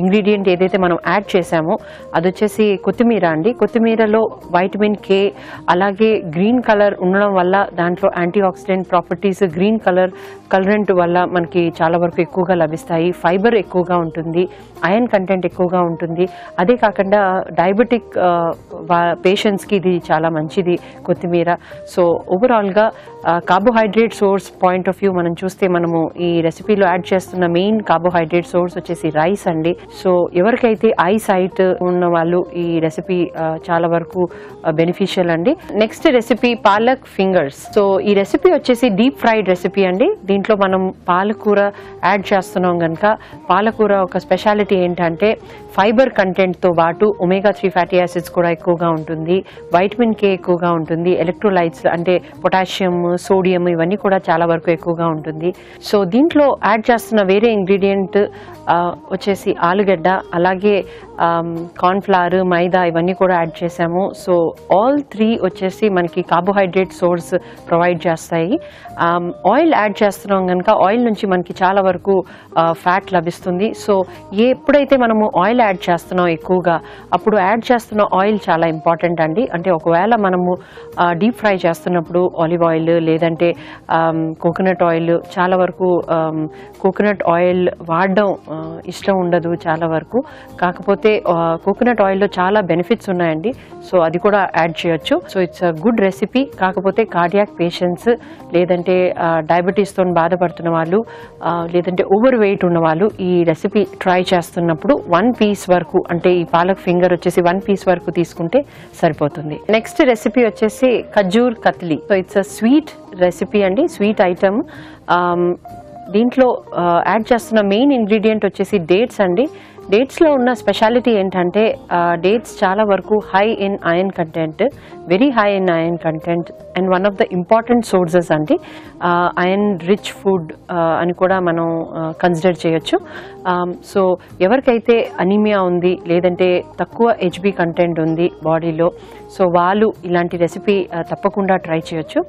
ఇంగ్రీడియంట్ ఏదైతే మనం యాడ్ చేసామో అది వచ్చేసి కొత్తిమీర అండి. కొత్తిమీరలో వైటమిన్ కే, అలాగే గ్రీన్ కలర్ ఉండడం వల్ల దాంట్లో యాంటీ ఆక్సిడెంట్ ప్రాపర్టీస్, గ్రీన్ కలరెంట్ వల్ల మనకి చాలా వరకు ఎక్కువగా లభిస్తాయి. ఫైబర్ ఎక్కువగా ఉంటుంది, ఐరన్ కంటెంట్ ఎక్కువగా ఉంటుంది. అదే కాకుండా డయాబెటిక్ పేషెంట్స్కి ఇది చాలా మంచిది కొత్తిమీర. సో ఓవరాల్గా carbohydrate source point of view మనం చూస్తే మనము ఈ రెసిపీలో యాడ్ చేస్తున్న మెయిన్ కార్బోహైడ్రేట్ సోర్స్ వచ్చేసి రైస్ అండి. సో ఎవరికైతే ఐ సైట్ ఉన్న వాళ్ళు ఈ రెసిపీ చాలా వరకు బెనిఫిషియల్ అండి. Next recipe palak fingers. So ఈ రెసిపీ వచ్చేసి డీప్ ఫ్రైడ్ రెసిపీ అండి. దీంట్లో మనం పాలకూర యాడ్ చేస్తున్నాం కనుక పాలకూర ఒక స్పెషాలిటీ ఏంటంటే ఫైబర్ కంటెంట్తో పాటు ఒమేగా 3 ఫ్యాటీ యాసిడ్స్ కూడా ఎక్కువగా ఉంటుంది, వైటమిన్ కే ఎక్కువగా ఉంటుంది, ఎలక్ట్రోలైట్స్ అంటే పొటాషియం, సోడియం ఇవన్నీ కూడా చాలా వరకు ఎక్కువగా ఉంటుంది. సో దీంట్లో యాడ్ చేస్తున్న వేరే ఇంగ్రీడియంట్ వచ్చేసి ఆలుగడ్డ, అలాగే కార్న్ఫ్లవర్, మైదా ఇవన్నీ కూడా యాడ్ చేసాము. సో ఆల్ 3 వచ్చేసి మనకి కార్బోహైడ్రేట్ సోర్స్ ప్రొవైడ్ చేస్తాయి. ఆయిల్ యాడ్ చేస్తున్నాం కనుక ఆయిల్ నుంచి మనకి చాలా వరకు ఫ్యాట్ లభిస్తుంది. సో ఎప్పుడైతే మనము ఆయిల్ యాడ్ చేస్తున్నాం ఎక్కువగా, అప్పుడు యాడ్ చేస్తున్న ఆయిల్ చాలా ఇంపార్టెంట్ అండి. అంటే ఒకవేళ మనము డీప్ ఫ్రై చేస్తున్నప్పుడు ఆలివ్ ఆయిల్ లేదంటే కోకోనట్ ఆయిల్, చాలా వరకు కోకోనట్ ఆయిల్ వాడడం ఇష్టం ఉండదు చాలా వరకు. కాకపోతే కోకోనట్ ఆయిల్లో చాలా బెనిఫిట్స్ ఉన్నాయండి. సో అది కూడా యాడ్ చేయొచ్చు. So it's a good recipe. కాకపోతే కార్డియాక్ పేషెంట్స్ లేదంటే డయాబెటీస్తో బాధపడుతున్న వాళ్ళు లేదంటే ఓవర్ వెయిట్ ఉన్న వాళ్ళు ఈ రెసిపీ ట్రై చేస్తున్నప్పుడు 1 పీస్ వరకు, అంటే ఈ పాలక్ ఫింగర్ వచ్చేసి 1 పీస్ వరకు తీసుకుంటే సరిపోతుంది. నెక్స్ట్ రెసిపీ వచ్చేసి khajur katli. So it's a sweet recipe అండి, స్వీట్ ఐటమ్. దీంట్లో యాడ్ చేస్తున్న మెయిన్ ఇంగ్రీడియంట్ వచ్చేసి డేట్స్ అండి. డేట్స్లో ఉన్న స్పెషాలిటీ ఏంటంటే డేట్స్ చాలా వరకు high in iron content, very high in iron content and one of the important sources అండి. ఐరన్ రిచ్ ఫుడ్ అని కూడా మనం కన్సిడర్ చేయొచ్చు. సో ఎవరికైతే అనీమియా ఉంది లేదంటే తక్కువ హెచ్బి కంటెంట్ ఉంది బాడీలో, సో వాళ్ళు ఇలాంటి రెసిపీ తప్పకుండా ట్రై చేయొచ్చు.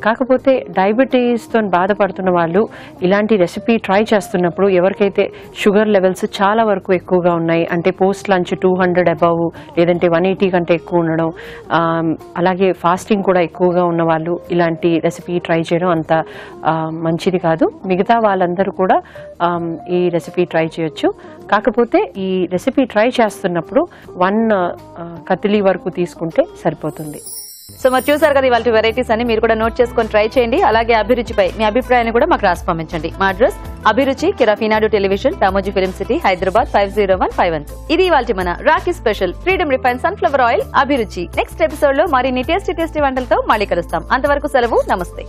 కాకపోతే డయాబెటీస్తో బాధపడుతున్న వాళ్ళు ఇలాంటి రెసిపీ ట్రై చేస్తున్నప్పుడు ఎవరికైతే షుగర్ లెవెల్స్ చాలా వరకు ఎక్కువగా ఉన్నాయి, అంటే పోస్ట్ లంచ్ 200 అబవ్ లేదంటే 180 కంటే ఎక్కువ ఉండడం, అలాగే ఫాస్టింగ్ కూడా ఎక్కువగా ఉన్న వాళ్ళు ఇలాంటి రెసిపీ ట్రై చేయడం అంత మంచిది కాదు. మిగతా వాళ్ళందరూ కూడా ఈ రెసిపీ ట్రై చేయొచ్చు. కాకపోతే ఈ రెసిపీ ట్రై చేస్తున్నప్పుడు 1 కత్తిలీ వరకు తీసుకుంటే సరిపోతుంది. సో మరి చూసారు కదా ఇవాళ వెరైటీస్ అని, మీరు కూడా నోట్ చేసుకొని ట్రై చేయండి. అలాగే అభిరుచిపై మీ అభిప్రాయాన్ని కూడా మాకు రాసి పంపించండి. మా అడ్రస్ అభిరుచి, కిరాఫీనాడు television, Ramoji film city, Hyderabad 501512. ఇది ఇవాల్టి మన Rakhi special freedom refine sunflower oil Abhiruchi. Next episode లో మరిన్ని టేస్టీ వంటలతో మళ్ళీ కలుస్తాం. అంతవరకు సెలవు, నమస్తే.